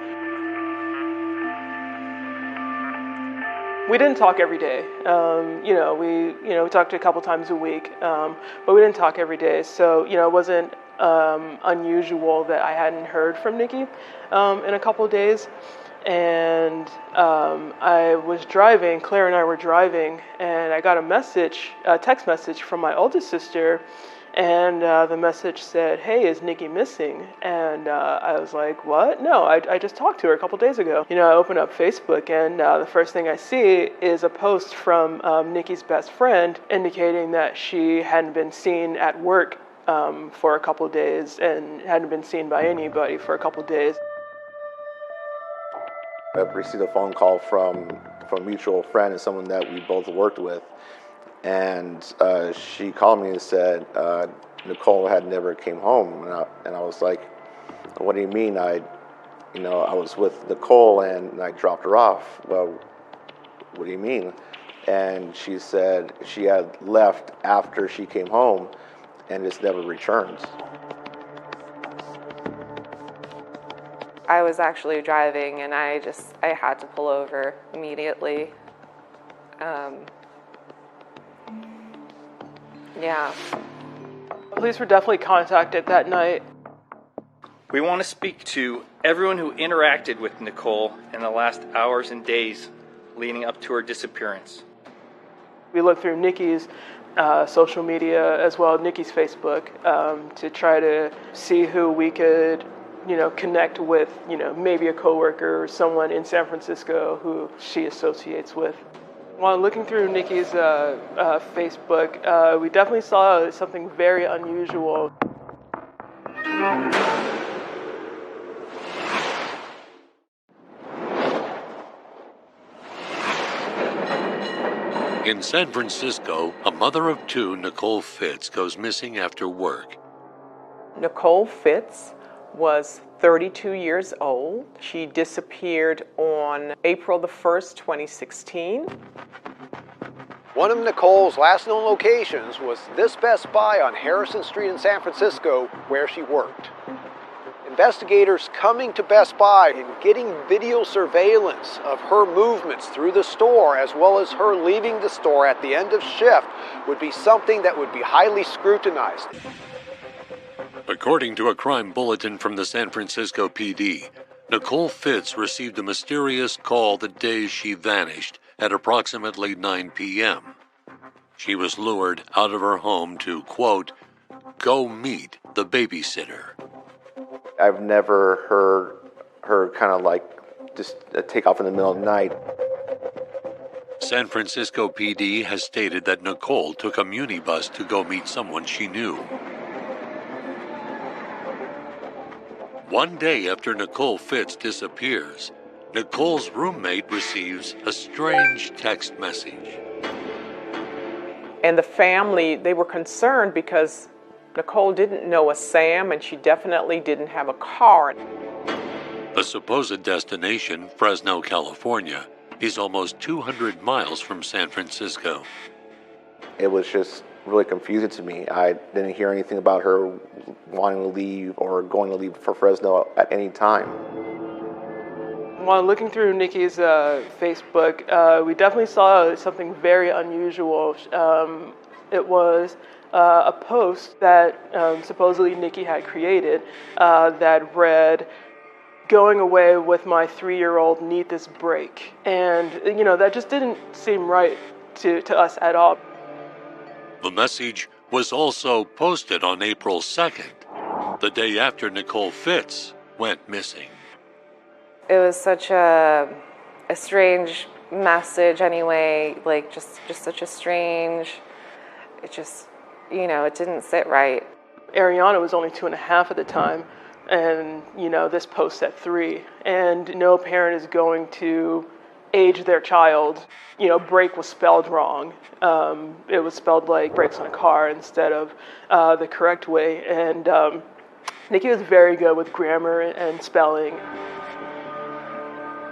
We didn't talk every day. We talked a couple times a week, but we didn't talk every day. So, you know, it wasn't unusual that I hadn't heard from Nikki in a couple of days. And I was driving, Claire and I were driving, and I got a text message from my oldest sister, and the message said, "Hey, is Nikki missing?" And I was like, "What? No, I just talked to her a couple days ago." You know, I open up Facebook, and the first thing I see is a post from Nikki's best friend indicating that she hadn't been seen at work for a couple of days and hadn't been seen by anybody for a couple of days. I received a phone call from a mutual friend and someone that we both worked with, and she called me and said Nicole had never came home, and I was like, "What do you mean? I was with Nicole and I dropped her off." "Well, what do you mean?" And she said she had left after she came home and just never returned. I was actually driving, and I had to pull over immediately. Yeah. Police were definitely contacted that night. We want to speak to everyone who interacted with Nicole in the last hours and days leading up to her disappearance. We looked through Nikki's social media as well as Nikki's Facebook to try to see who we could, connect with, maybe a coworker or someone in San Francisco who she associates with. While looking through Nikki's Facebook, we definitely saw something very unusual. In San Francisco, a mother of two, Nicole Fitz, goes missing after work. Nicole Fitz was 32 years old. She disappeared on April the 1st, 2016. One of Nicole's last known locations was this Best Buy on Harrison Street in San Francisco, where she worked. Investigators coming to Best Buy and getting video surveillance of her movements through the store, as well as her leaving the store at the end of shift, would be something that would be highly scrutinized. According to a crime bulletin from the San Francisco PD, Nicole Fitz received a mysterious call the day she vanished at approximately 9 p.m. She was lured out of her home to, quote, go meet the babysitter. I've never heard her kind of like just take off in the middle of the night. San Francisco PD has stated that Nicole took a minibus to go meet someone she knew. One day after Nicole Fitz disappears, Nicole's roommate receives a strange text message. And the family, they were concerned because Nicole didn't know a Sam and she definitely didn't have a car. The supposed destination, Fresno, California, is almost 200 miles from San Francisco. It was just really confusing to me. I didn't hear anything about her wanting to leave or going to leave for Fresno at any time. While looking through Nikki's Facebook, we definitely saw something very unusual. It was a post that supposedly Nikki had created that read, going away with my 3-year-old, need this break. And, that just didn't seem right to us at all. The message was also posted on April 2nd, the day after Nicole Fitz went missing. It was such a strange message anyway, like just such a strange, it just, it didn't sit right. Ariana was only 2.5 at the time, and, this post at 3. And no parent is going to age their child. Brake was spelled wrong. It was spelled like brakes on a car instead of the correct way. And Nikki was very good with grammar and spelling.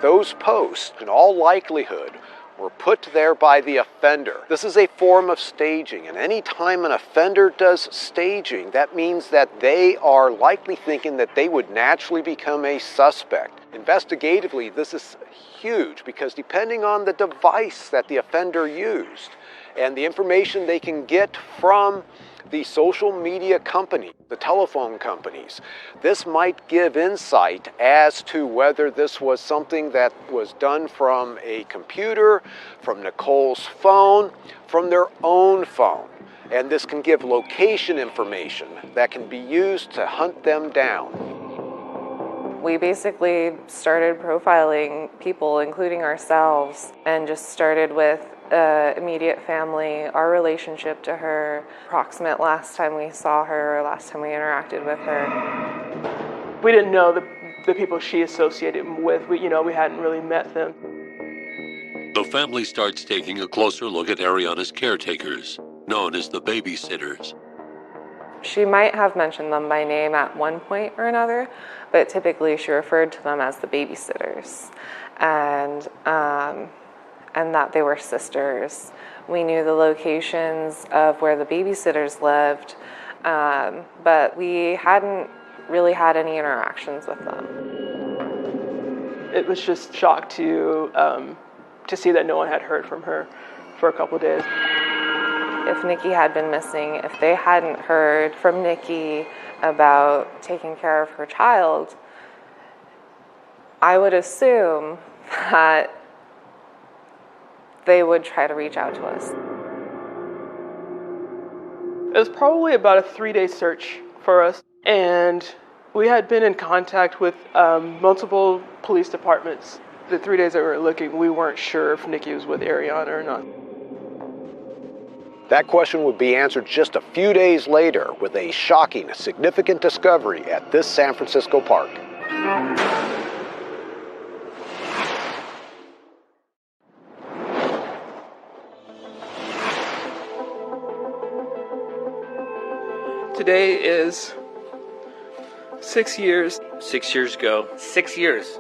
Those posts, in all likelihood, were put there by the offender. This is a form of staging, and any time an offender does staging, that means that they are likely thinking that they would naturally become a suspect. Investigatively, this is huge because depending on the device that the offender used and the information they can get from the social media company, the telephone companies, this might give insight as to whether this was something that was done from a computer, from Nicole's phone, from their own phone. And this can give location information that can be used to hunt them down. We basically started profiling people, including ourselves, and just started with immediate family, our relationship to her, approximate last time we saw her, or last time we interacted with her. We didn't know the people she associated with. We hadn't really met them. The family starts taking a closer look at Ariana's caretakers, known as the babysitters. She might have mentioned them by name at one point or another, but typically she referred to them as the babysitters, and that they were sisters. We knew the locations of where the babysitters lived, but we hadn't really had any interactions with them. It was just shock to see that no one had heard from her for a couple of days. If Nikki had been missing, if they hadn't heard from Nikki about taking care of her child, I would assume that they would try to reach out to us. It was probably about a 3-day search for us, and we had been in contact with multiple police departments. The 3 days that we were looking, we weren't sure if Nikki was with Ariana or not. That question would be answered just a few days later with a shocking, significant discovery at this San Francisco park. Today is 6 years. 6 years ago. 6 years.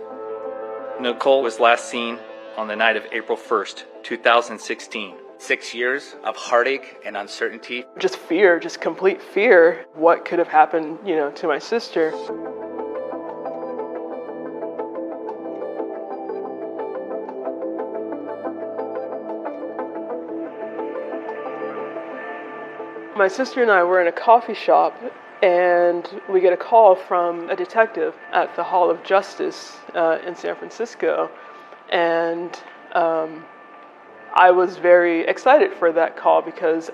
Nicole was last seen on the night of April 1st, 2016. 6 years of heartache and uncertainty. Just fear, just complete fear. What could have happened, to my sister? My sister and I were in a coffee shop, and we get a call from a detective at the Hall of Justice in San Francisco, and I was very excited for that call because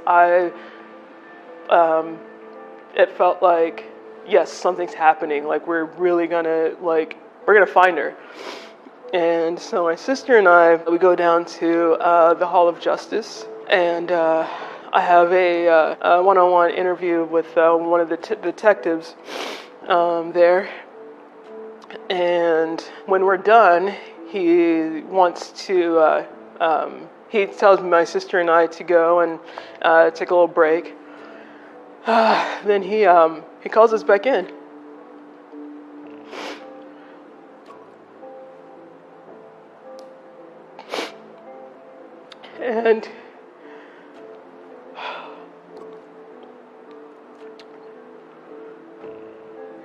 it felt like, yes, something's happening. Like we're gonna find her. And so my sister and we go down to the Hall of Justice, and I have a one-on-one interview with one of the detectives there. And when we're done, he wants to, he tells my sister and I to go and take a little break. Then he calls us back in. And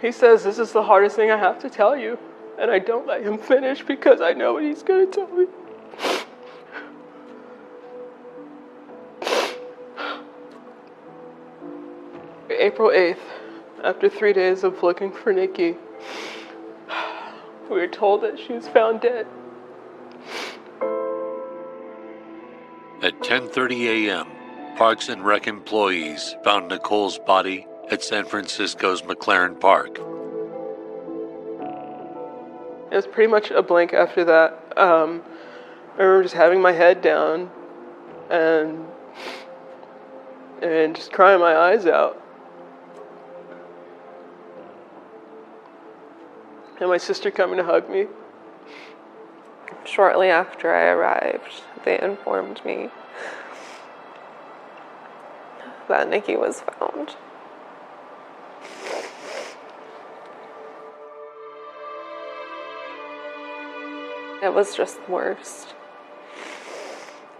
he says, "This is the hardest thing I have to tell you." And I don't let him finish because I know what he's going to tell me. April 8th, after 3 days of looking for Nikki, we were told that she was found dead. At 10:30 a.m., Parks and Rec employees found Nicole's body at San Francisco's McLaren Park. It was pretty much a blink after that. I remember just having my head down and just crying my eyes out. And my sister coming to hug me. Shortly after I arrived, they informed me that Nikki was found. It was just the worst.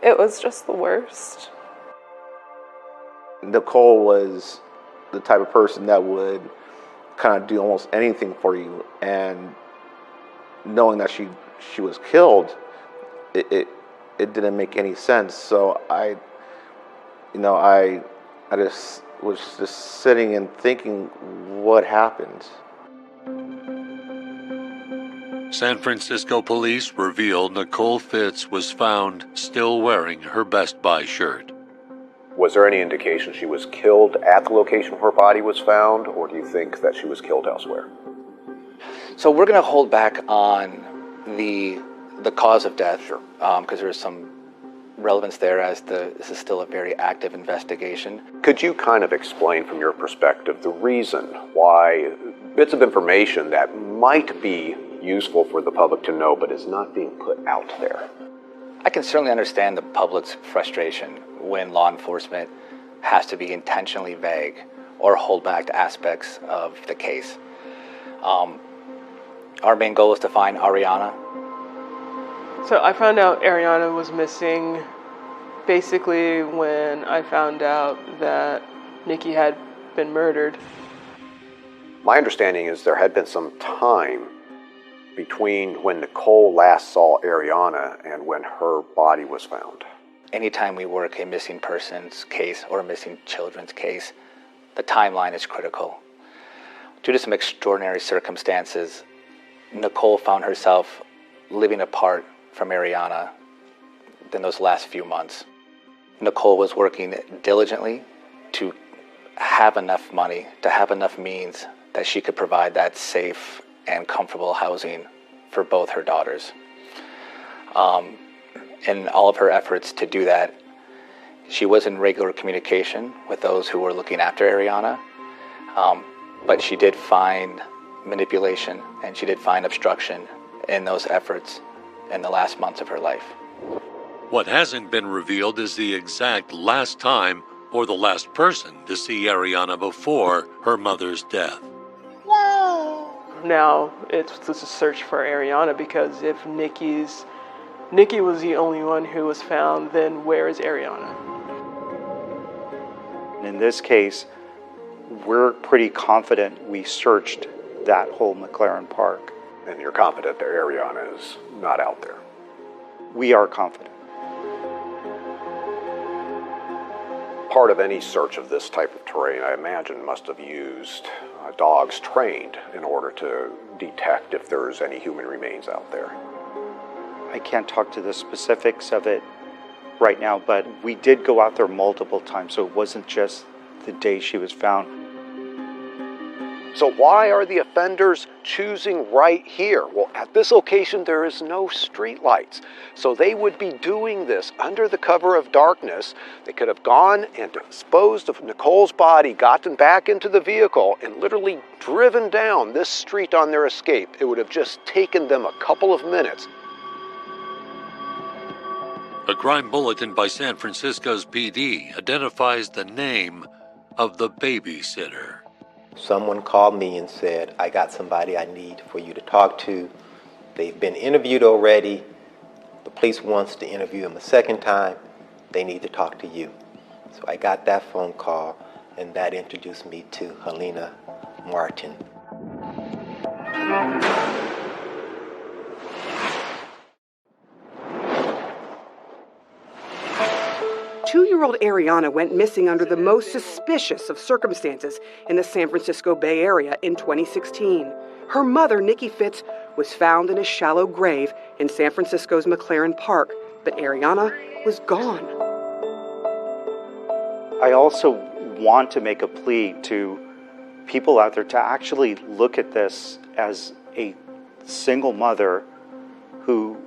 It was just the worst. Nicole was the type of person that would kind of do almost anything for you, and knowing that she was killed, it didn't make any sense. So I just was just sitting and thinking, what happened? San Francisco police revealed Nicole Fitz was found still wearing her Best Buy shirt. Was there any indication she was killed at the location where her body was found, or do you think that she was killed elsewhere? So we're going to hold back on the cause of death, because there's some relevance there, as this is still a very active investigation. Could you kind of explain from your perspective the reason why bits of information that might be useful for the public to know but is not being put out there? I can certainly understand the public's frustration when law enforcement has to be intentionally vague or hold back aspects of the case. Our main goal is to find Ariana. So I found out Ariana was missing basically when I found out that Nikki had been murdered. My understanding is there had been some time between when Nicole last saw Ariana and when her body was found. Anytime we work a missing persons case or a missing children's case, the timeline is critical. Due to some extraordinary circumstances, Nicole found herself living apart from Ariana in those last few months. Nicole was working diligently to have enough money, to have enough means that she could provide that safe and comfortable housing for both her daughters. In all of her efforts to do that, she was in regular communication with those who were looking after Ariana, but she did find manipulation and she did find obstruction in those efforts in the last months of her life. What hasn't been revealed is the exact last time or the last person to see Ariana before her mother's death. Now it's a search for Ariana, because if Nikki was the only one who was found, then where is Ariana? In this case, we're pretty confident we searched that whole McLaren Park. And you're confident that Ariana is not out there? We are confident. Part of any search of this type of terrain, I imagine, must have used dogs trained in order to detect if there's any human remains out there. I can't talk to the specifics of it right now, but we did go out there multiple times, so it wasn't just the day she was found. So why are the offenders choosing right here? Well, at this location, there is no street lights. So they would be doing this under the cover of darkness. They could have gone and disposed of Nicole's body, gotten back into the vehicle, and literally driven down this street on their escape. It would have just taken them a couple of minutes. A crime bulletin by San Francisco's PD identifies the name of the babysitter. Someone called me and said, I got somebody I need for you to talk to. They've been interviewed already. The police wants to interview them a second time. They need to talk to you. So I got that phone call, and that introduced me to Helena Martin. 2-year-old Ariana went missing under the most suspicious of circumstances in the San Francisco Bay Area in 2016. Her mother, Nikki Fitz, was found in a shallow grave in San Francisco's McLaren Park, but Ariana was gone. I also want to make a plea to people out there to actually look at this as a single mother who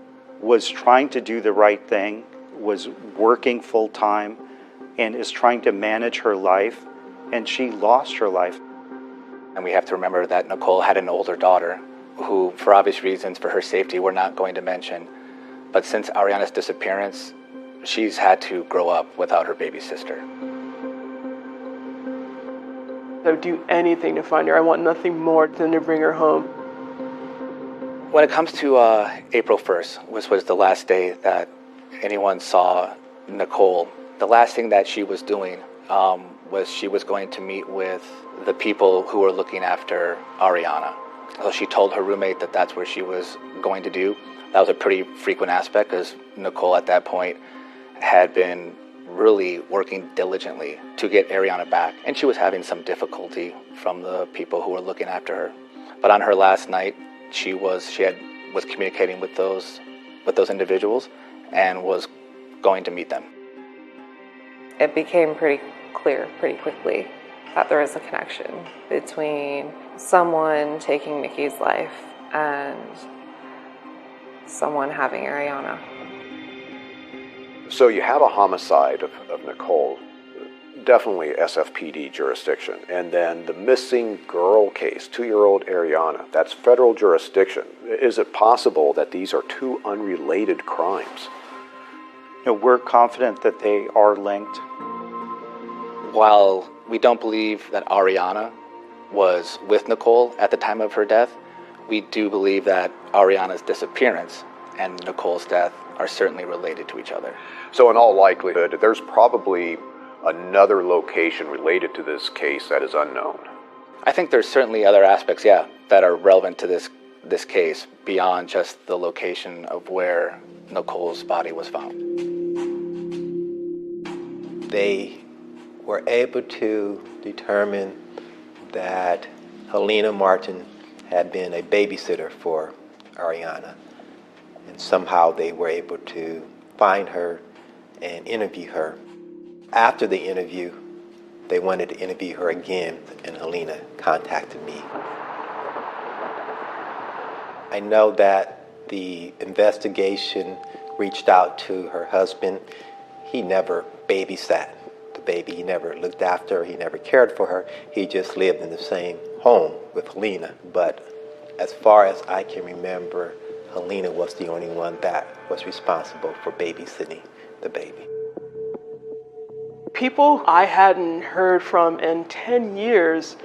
was trying to do the right thing, was working full-time, and is trying to manage her life, and she lost her life. And we have to remember that Nicole had an older daughter who, for obvious reasons, for her safety, we're not going to mention. But since Ariana's disappearance, she's had to grow up without her baby sister. I would do anything to find her. I want nothing more than to bring her home. When it comes to April 1st, which was the last day that anyone saw Nicole, the last thing that she was doing was she was going to meet with the people who were looking after Ariana. So she told her roommate that that's where she was going to do. That was a pretty frequent aspect because Nicole at that point had been really working diligently to get Ariana back, and she was having some difficulty from the people who were looking after her. But on her last night, she was communicating with those individuals and was going to meet them. It became pretty clear pretty quickly that there was a connection between someone taking Nikki's life and someone having Ariana. So you have a homicide of Nicole, definitely SFPD jurisdiction, and then the missing girl case, 2-year-old Ariana, that's federal jurisdiction. Is it possible that these are two unrelated crimes? You know, we're confident that they are linked. While we don't believe that Ariana was with Nicole at the time of her death, we do believe that Ariana's disappearance and Nicole's death are certainly related to each other. So in all likelihood, there's probably another location related to this case that is unknown. I think there's certainly other aspects, that are relevant to this case beyond just the location of where Nicole's body was found. They were able to determine that Helena Martin had been a babysitter for Ariana. And somehow they were able to find her and interview her. After the interview, They wanted to interview her again, and Helena contacted me. I know that the investigation reached out to her husband. He never babysat the baby. He never looked after her. He never cared for her. He just lived in the same home with Helena. But as far as I can remember, Helena was the only one that was responsible for babysitting the baby. People I hadn't heard from in 10 years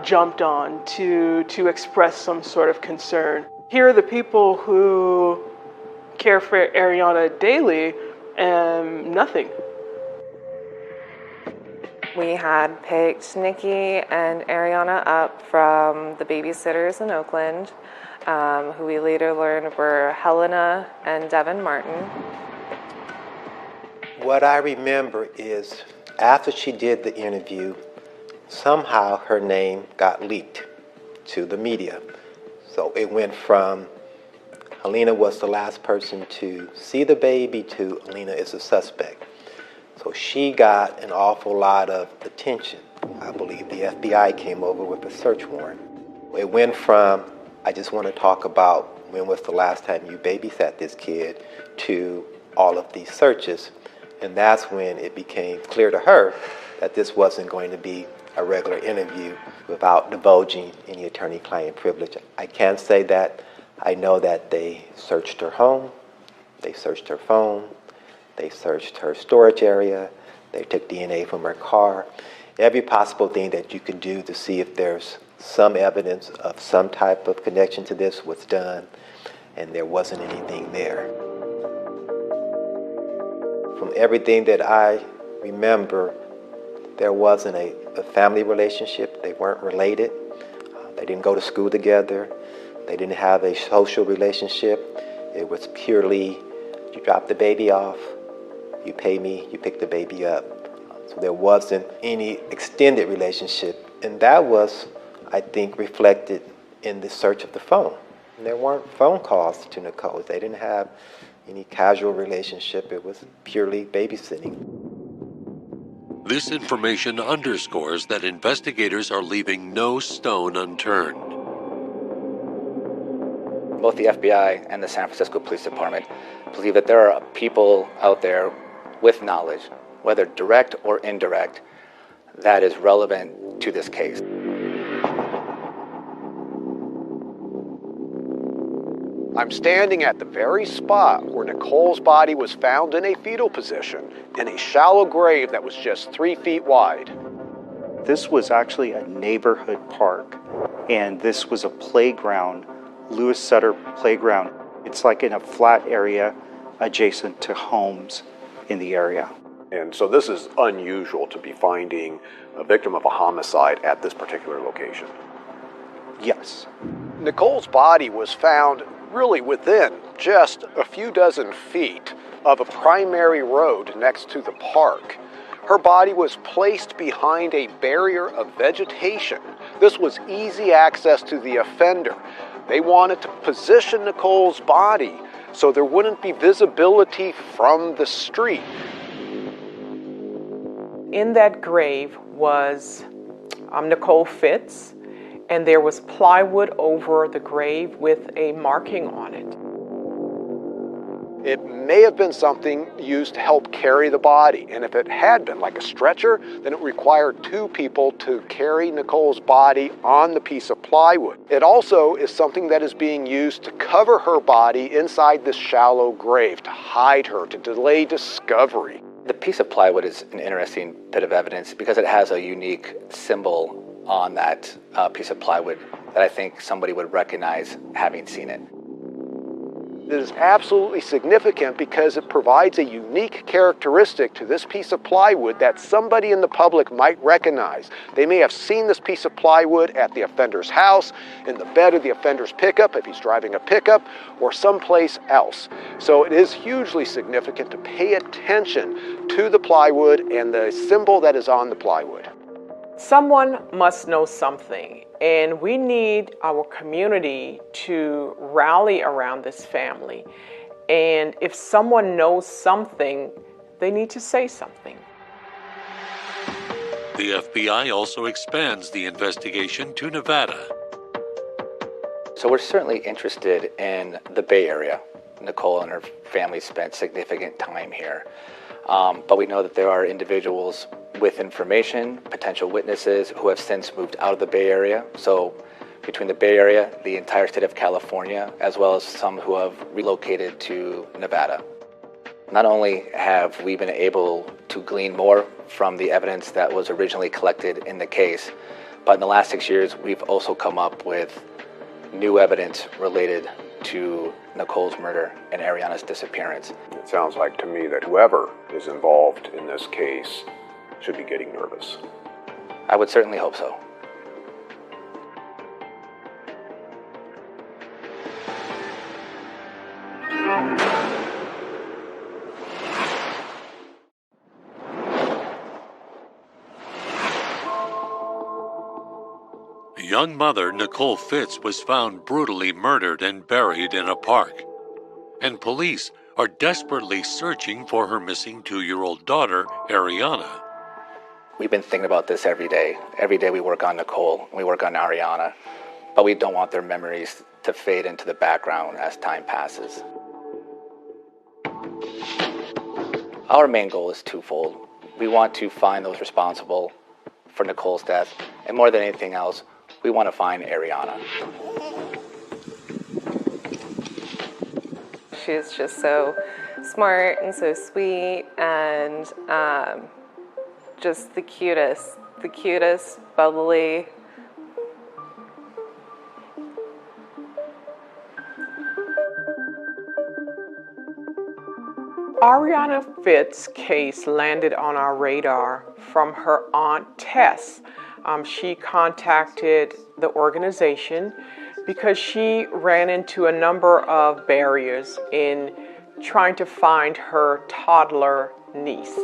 jumped on to express some sort of concern. Here are the people who care for Ariana daily and nothing. We had picked Nikki and Ariana up from the babysitters in Oakland, who we later learned were Helena and Devin Martin. What I remember is after she did the interview, somehow her name got leaked to the media. So it went from Helena was the last person to see the baby to Helena is a suspect. So she got an awful lot of attention. I believe the FBI came over with a search warrant. It went from, I just want to talk about when was the last time you babysat this kid, to all of these searches. And that's when it became clear to her that this wasn't going to be a regular interview without divulging any attorney-client privilege. I can say that I know that they searched her home, they searched her phone, they searched her storage area, they took DNA from her car, every possible thing that you could do to see if there's some evidence of some type of connection to this was done, and there wasn't anything there. From everything that I remember, there wasn't a family relationship. They weren't related. They didn't go to school together. They didn't have a social relationship. It was purely, you drop the baby off, you pay me, you pick the baby up. So there wasn't any extended relationship. And that was, I think, reflected in the search of the phone. And there weren't phone calls to Nicole. They didn't have any casual relationship. It was purely babysitting. This information underscores that investigators are leaving no stone unturned. Both the FBI and the San Francisco Police Department believe that there are people out there with knowledge, whether direct or indirect, that is relevant to this case. I'm standing at the very spot where Nicole's body was found in a fetal position in a shallow grave that was just 3 feet wide. This was actually a neighborhood park, and this was a playground, Lewis Sutter Playground. It's like in a flat area adjacent to homes in the area. And so this is unusual to be finding a victim of a homicide at this particular location. Yes. Nicole's body was found really within just a few dozen feet of a primary road next to the park. Her body was placed behind a barrier of vegetation. This was easy access to the offender. They wanted to position Nicole's body so there wouldn't be visibility from the street. In that grave was Nicole Fitz, and there was plywood over the grave with a marking on it. It may have been something used to help carry the body, and if it had been like a stretcher, then it required 2 people to carry Nicole's body on the piece of plywood. It also is something that is being used to cover her body inside this shallow grave, to hide her, to delay discovery. The piece of plywood is an interesting bit of evidence because it has a unique symbol on that piece of plywood that I think somebody would recognize having seen it. It is absolutely significant because it provides a unique characteristic to this piece of plywood that somebody in the public might recognize. They may have seen this piece of plywood at the offender's house, in the bed of the offender's pickup if he's driving a pickup, or someplace else. So it is hugely significant to pay attention to the plywood and the symbol that is on the plywood. Someone must know something, and we need our community to rally around this family. And if someone knows something, they need to say something. The FBI also expands the investigation to Nevada. So we're certainly interested in the Bay Area. Nicole and her family spent significant time here. But we know that there are individuals with information, potential witnesses, who have since moved out of the Bay Area. So between the Bay Area, the entire state of California, as well as some who have relocated to Nevada. Not only have we been able to glean more from the evidence that was originally collected in the case, but in the last 6 years, we've also come up with new evidence related to Nicole's murder and Ariana's disappearance. It sounds like to me that whoever is involved in this case should be getting nervous. I would certainly hope so. Young mother Nicole Fitz was found brutally murdered and buried in a park. And police are desperately searching for her missing 2-year-old daughter, Ariana. We've been thinking about this every day. Every day we work on Nicole, we work on Ariana, but we don't want their memories to fade into the background as time passes. Our main goal is twofold. We want to find those responsible for Nicole's death, and more than anything else, we want to find Ariana. She's just so smart and so sweet and just the cutest, bubbly. Ariana Fitz's case landed on our radar from her aunt Tess. She contacted the organization because she ran into a number of barriers in trying to find her toddler niece.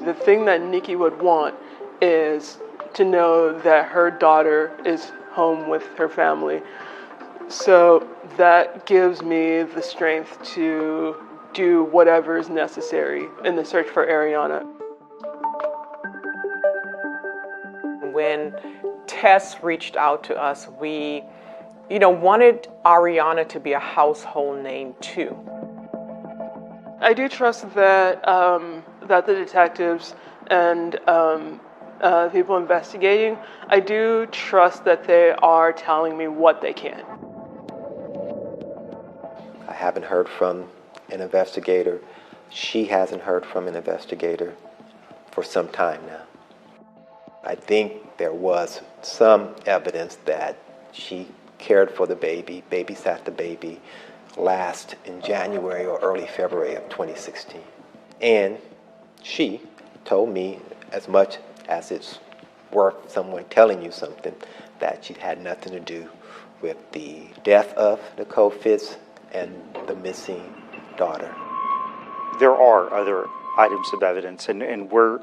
The thing that Nikki would want is to know that her daughter is home with her family. So that gives me the strength to do whatever is necessary in the search for Ariana. When Tess reached out to us, we, wanted Ariana to be a household name too. I do trust that that the detectives and people investigating, I do trust that they are telling me what they can. I haven't heard from an investigator. She hasn't heard from an investigator for some time now. I think there was some evidence that she cared for the baby, babysat the baby, last in January or early February of 2016. And she told me, as much as it's worth someone telling you something, that she had nothing to do with the death of Nicole Fitz and the missing daughter. There are other items of evidence, and we're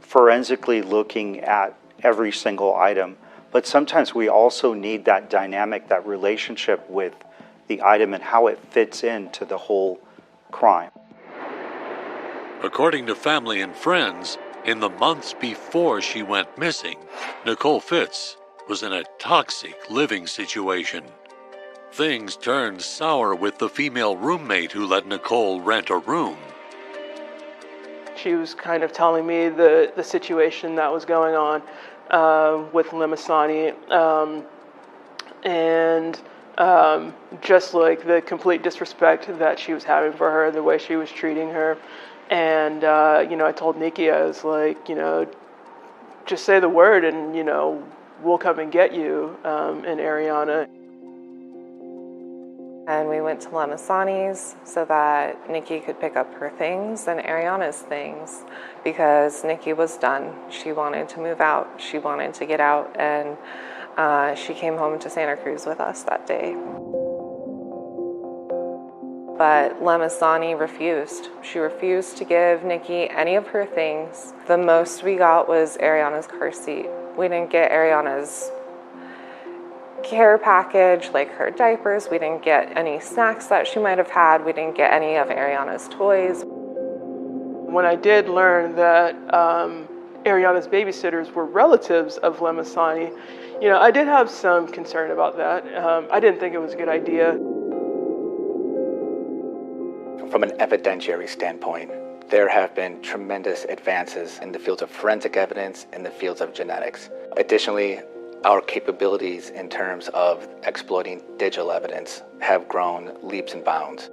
forensically looking at every single item, but sometimes we also need that dynamic, that relationship with the item and how it fits into the whole crime. According to family and friends, in the months before she went missing, Nicole Fitz was in a toxic living situation. Things turned sour with the female roommate who let Nicole rent a room. She was kind of telling me the situation that was going on with Limasani, and just like the complete disrespect that she was having for her, the way she was treating her. And, I told Nikki, I was like, just say the word and, we'll come and get you and Ariana. And we went to Limasani's so that Nikki could pick up her things and Ariana's things because Nikki was done. She wanted to move out. She wanted to get out, and she came home to Santa Cruz with us that day. But Limasani refused. She refused to give Nikki any of her things. The most we got was Ariana's car seat. We didn't get Ariana's care package, like her diapers. We didn't get any snacks that she might have had. We didn't get any of Ariana's toys. When I did learn that Ariana's babysitters were relatives of Lemasani, I did have some concern about that. I didn't think it was a good idea. From an evidentiary standpoint, there have been tremendous advances in the fields of forensic evidence, in the fields of genetics. Additionally, our capabilities in terms of exploiting digital evidence have grown leaps and bounds.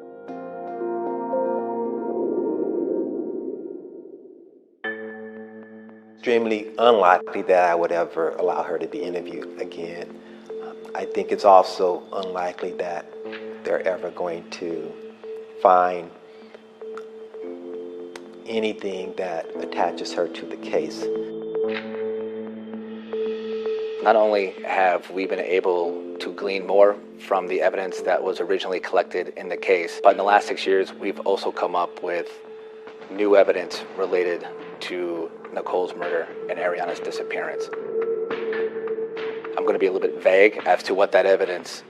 Extremely unlikely that I would ever allow her to be interviewed again. I think it's also unlikely that they're ever going to find anything that attaches her to the case. Not only have we been able to glean more from the evidence that was originally collected in the case, but in the last 6 years, we've also come up with new evidence related to Nicole's murder and Ariana's disappearance. I'm going to be a little bit vague as to what that evidence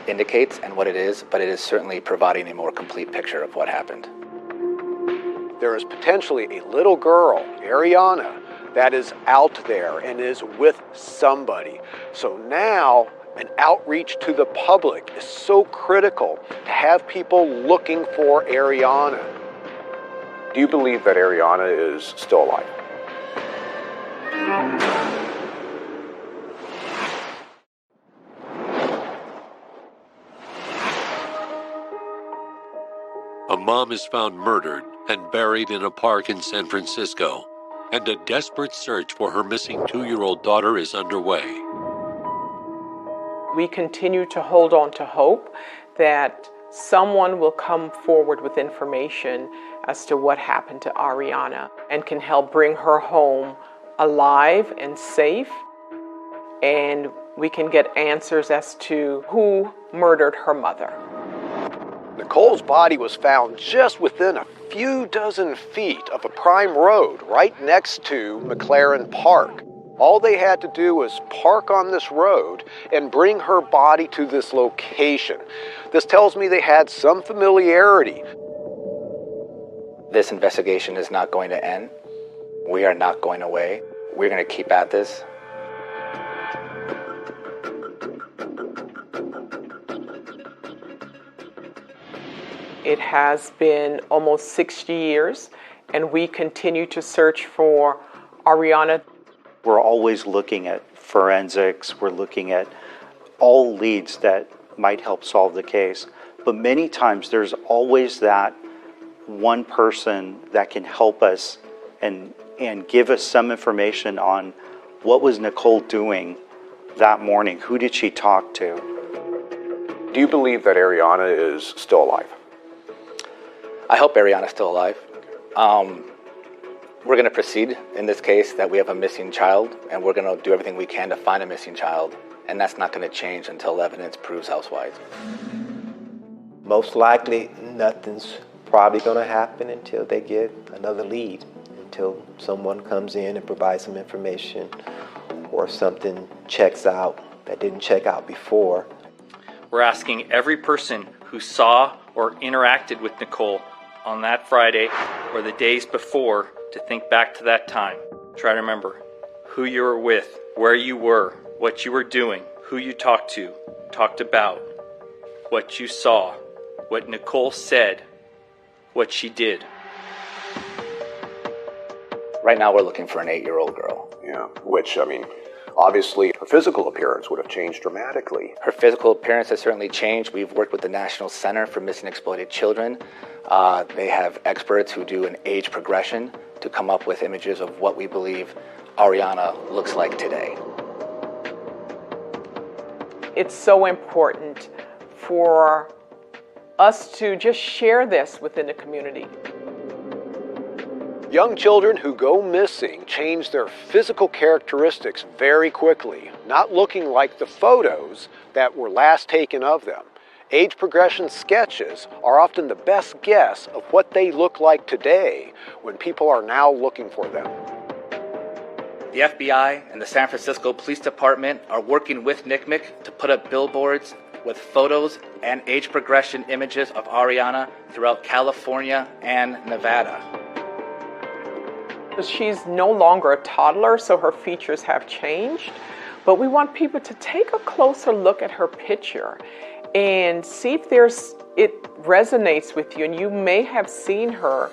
indicates and what it is, but it is certainly providing a more complete picture of what happened. There is potentially a little girl, Ariana, that is out there and is with somebody. So now an outreach to the public is so critical to have people looking for Ariana. Do you believe that Ariana is still alive? A mom is found murdered and buried in a park in San Francisco, and a desperate search for her missing 2-year-old daughter is underway. We continue to hold on to hope that someone will come forward with information as to what happened to Ariana and can help bring her home alive and safe, and we can get answers as to who murdered her mother. Nicole's body was found just within a few dozen feet of a prime road right next to McLaren Park. All they had to do was park on this road and bring her body to this location. This tells me they had some familiarity. This investigation is not going to end. We are not going away. We're going to keep at this. It has been almost 60 years, and we continue to search for Ariana. We're always looking at forensics. We're looking at all leads that might help solve the case. But many times there's always that one person that can help us and give us some information on what was Nicole doing that morning. Who did she talk to? Do you believe that Ariana is still alive? I hope Ariana's still alive. We're going to proceed in this case that we have a missing child, and we're going to do everything we can to find a missing child, and that's not going to change until evidence proves elsewise. Most likely, nothing's probably going to happen until they get another lead, until someone comes in and provides some information or something checks out that didn't check out before. We're asking every person who saw or interacted with Nicole on that Friday or the days before to think back to that time. Try to remember who you were with, where you were, what you were doing, who you talked to, talked about, what you saw, what Nicole said, what she did. Right now we're looking for an 8-year-old girl. Yeah, which, obviously her physical appearance would have changed dramatically. Her physical appearance has certainly changed. We've worked with the National Center for Missing and Exploited Children. They have experts who do an age progression to come up with images of what we believe Ariana looks like today. It's so important for us to just share this within the community. Young children who go missing change their physical characteristics very quickly, not looking like the photos that were last taken of them. Age progression sketches are often the best guess of what they look like today when people are now looking for them. The FBI and the San Francisco Police Department are working with NCMEC to put up billboards with photos and age progression images of Ariana throughout California and Nevada. She's no longer a toddler, so her features have changed. But we want people to take a closer look at her picture and see if it resonates with you, and you may have seen her.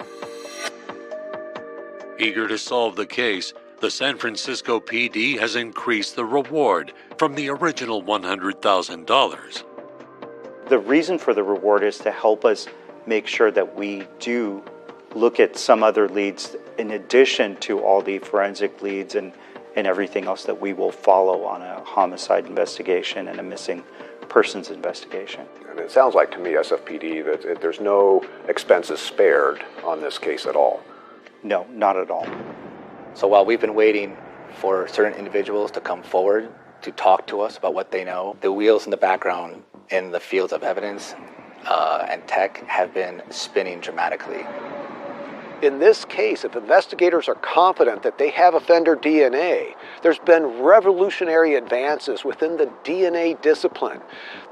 Eager to solve the case, the San Francisco PD has increased the reward from the original $100,000. The reason for the reward is to help us make sure that we do look at some other leads in addition to all the forensic leads and everything else that we will follow on a homicide investigation and a missing persons investigation. And it sounds like to me, SFPD, that there's no expenses spared on this case at all. No, not at all. So while we've been waiting for certain individuals to come forward to talk to us about what they know, the wheels in the background in the fields of evidence and tech have been spinning dramatically. In this case, if investigators are confident that they have offender DNA, there's been revolutionary advances within the DNA discipline.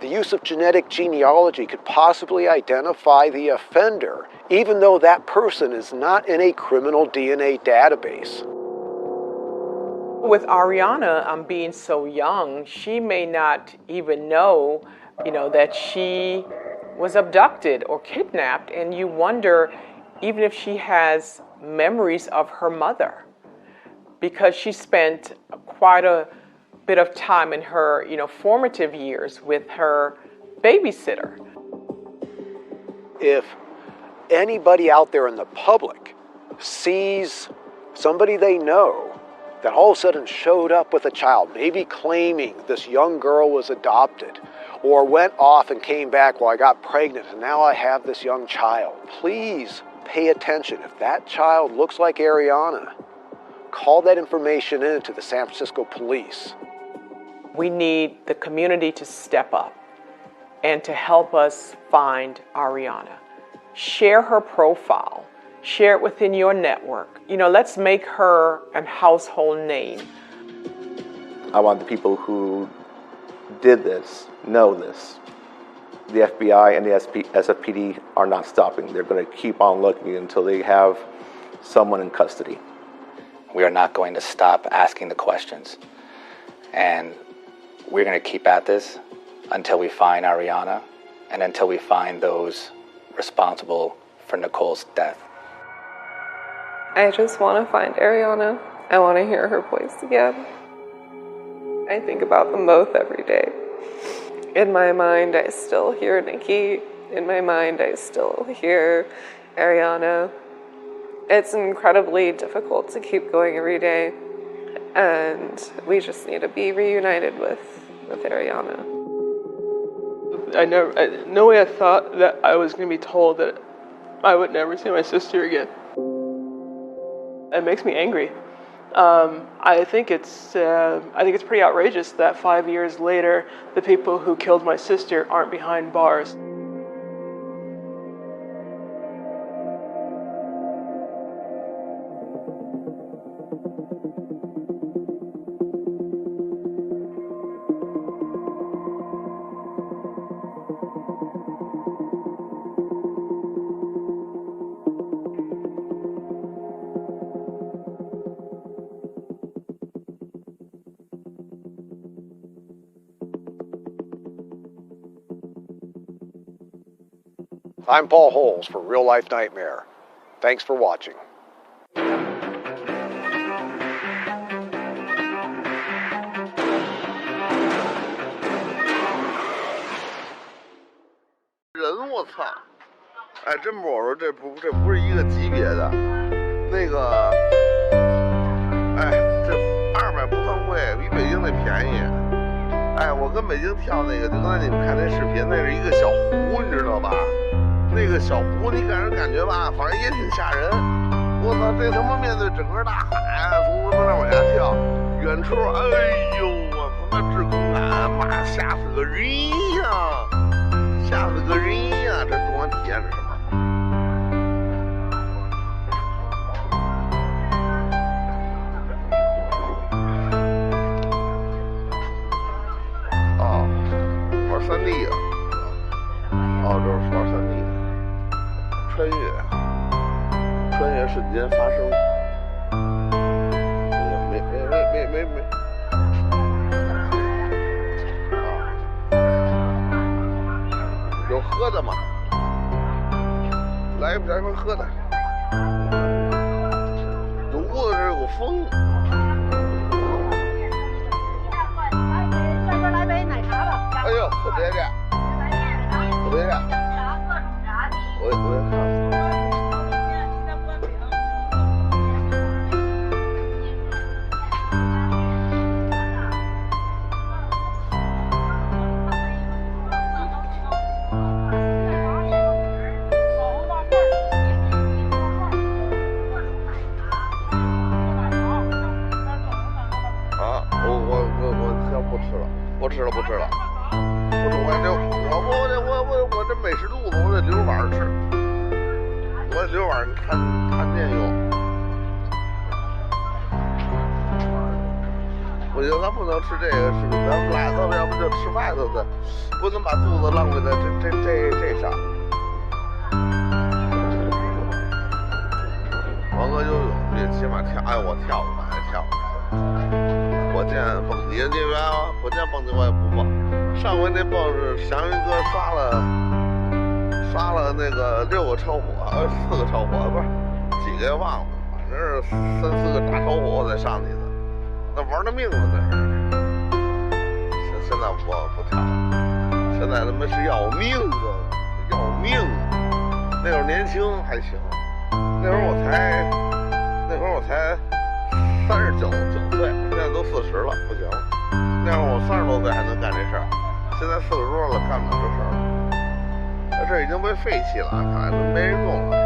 The use of genetic genealogy could possibly identify the offender, even though that person is not in a criminal DNA database. With Ariana being so young, she may not even know, that she was abducted or kidnapped, and you wonder even if she has memories of her mother, because she spent quite a bit of time in her, formative years with her babysitter. If anybody out there in the public sees somebody they know that all of a sudden showed up with a child, maybe claiming this young girl was adopted, or went off and came back, well, I got pregnant and now I have this young child, please pay attention. If that child looks like Ariana, call that information in to the San Francisco police. We need the community to step up and to help us find Ariana. Share her profile. Share it within your network. Let's make her a household name. I want the people who did this know this. The FBI and the SFPD are not stopping. They're going to keep on looking until they have someone in custody. We are not going to stop asking the questions. And we're going to keep at this until we find Ariana and until we find those responsible for Nicole's death. I just want to find Ariana. I want to hear her voice again. I think about them both every day. In my mind, I still hear Nikki. In my mind, I still hear Ariana. It's incredibly difficult to keep going every day, and we just need to be reunited with Ariana. No way I thought that I was going to be told that I would never see my sister again. It makes me angry. I think it's pretty outrageous that 5 years later, the people who killed my sister aren't behind bars. I'm Paul Holes for Real Life Nightmare. Thanks for watching.我操！哎，真不，我说这不是一个级别的，那个，哎，这200不算贵，比北京的便宜。哎，我跟北京跳那个，就刚才你们看那视频，那是一个小湖，你知道吧？那个小湖，你给人感觉吧，反正也挺吓人。我操，这他妈面对整个大海，从他妈那往下跳，远处，哎呦，我操，那质空感，妈吓死个人呀！吓死个人呀！这动漫体验是什么？哦，玩3D 啊！哦，这是玩3D 的，穿越瞬间发生。有喝的吗？来一份喝的。有屋子这有风。下边来杯奶茶吧。哎呦，喝别的。喝别的。我也看。不吃了，我这美食肚子，我得留晚上吃，我得留晚上看电影。我觉得咱不能吃这个，是咱们来到了，要不就吃外头的，不能把肚子浪费在这上。王哥游泳，别起码跳，哎，我跳我还跳。火箭蹦迪那边啊，火箭蹦迪我也不蹦。上回那蹦是祥云哥刷了那个6个超火，4个超火，不是几个也忘了，反正是3、4个大超火我才上去的，那玩了命了那是。现在我不跳了，现在他妈是要命的，要命。那会儿年轻还行，那会儿我才39岁，现在都40了，不行了。那会儿我30多岁还能干这事儿，现在40多了干不了这事儿了。这已经被废弃了，看来都没人用了。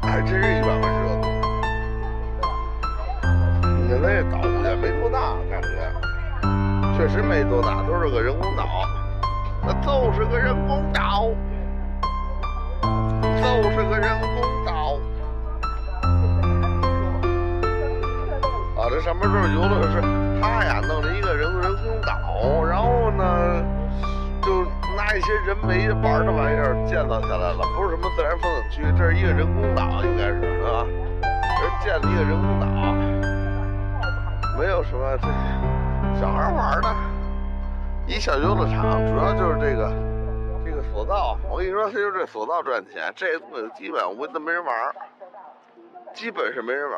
还真是100万热度。你看那岛也没多大，感觉确实没多大，都是个人工岛。那就是个人工岛，就是个人工岛。啊，这上面都是游乐设施，他呀弄了一个人工岛，然后呢，就拿一些人为玩的玩意儿建造下来了，不是什么自然风景区，这是一个人工岛，应该是啊，人建了一个人工岛，没有什么这小孩玩的。一小游乐场主要就是这个索道，我跟你说，就是这索道赚钱，这基本我估计没人玩，基本是没人玩。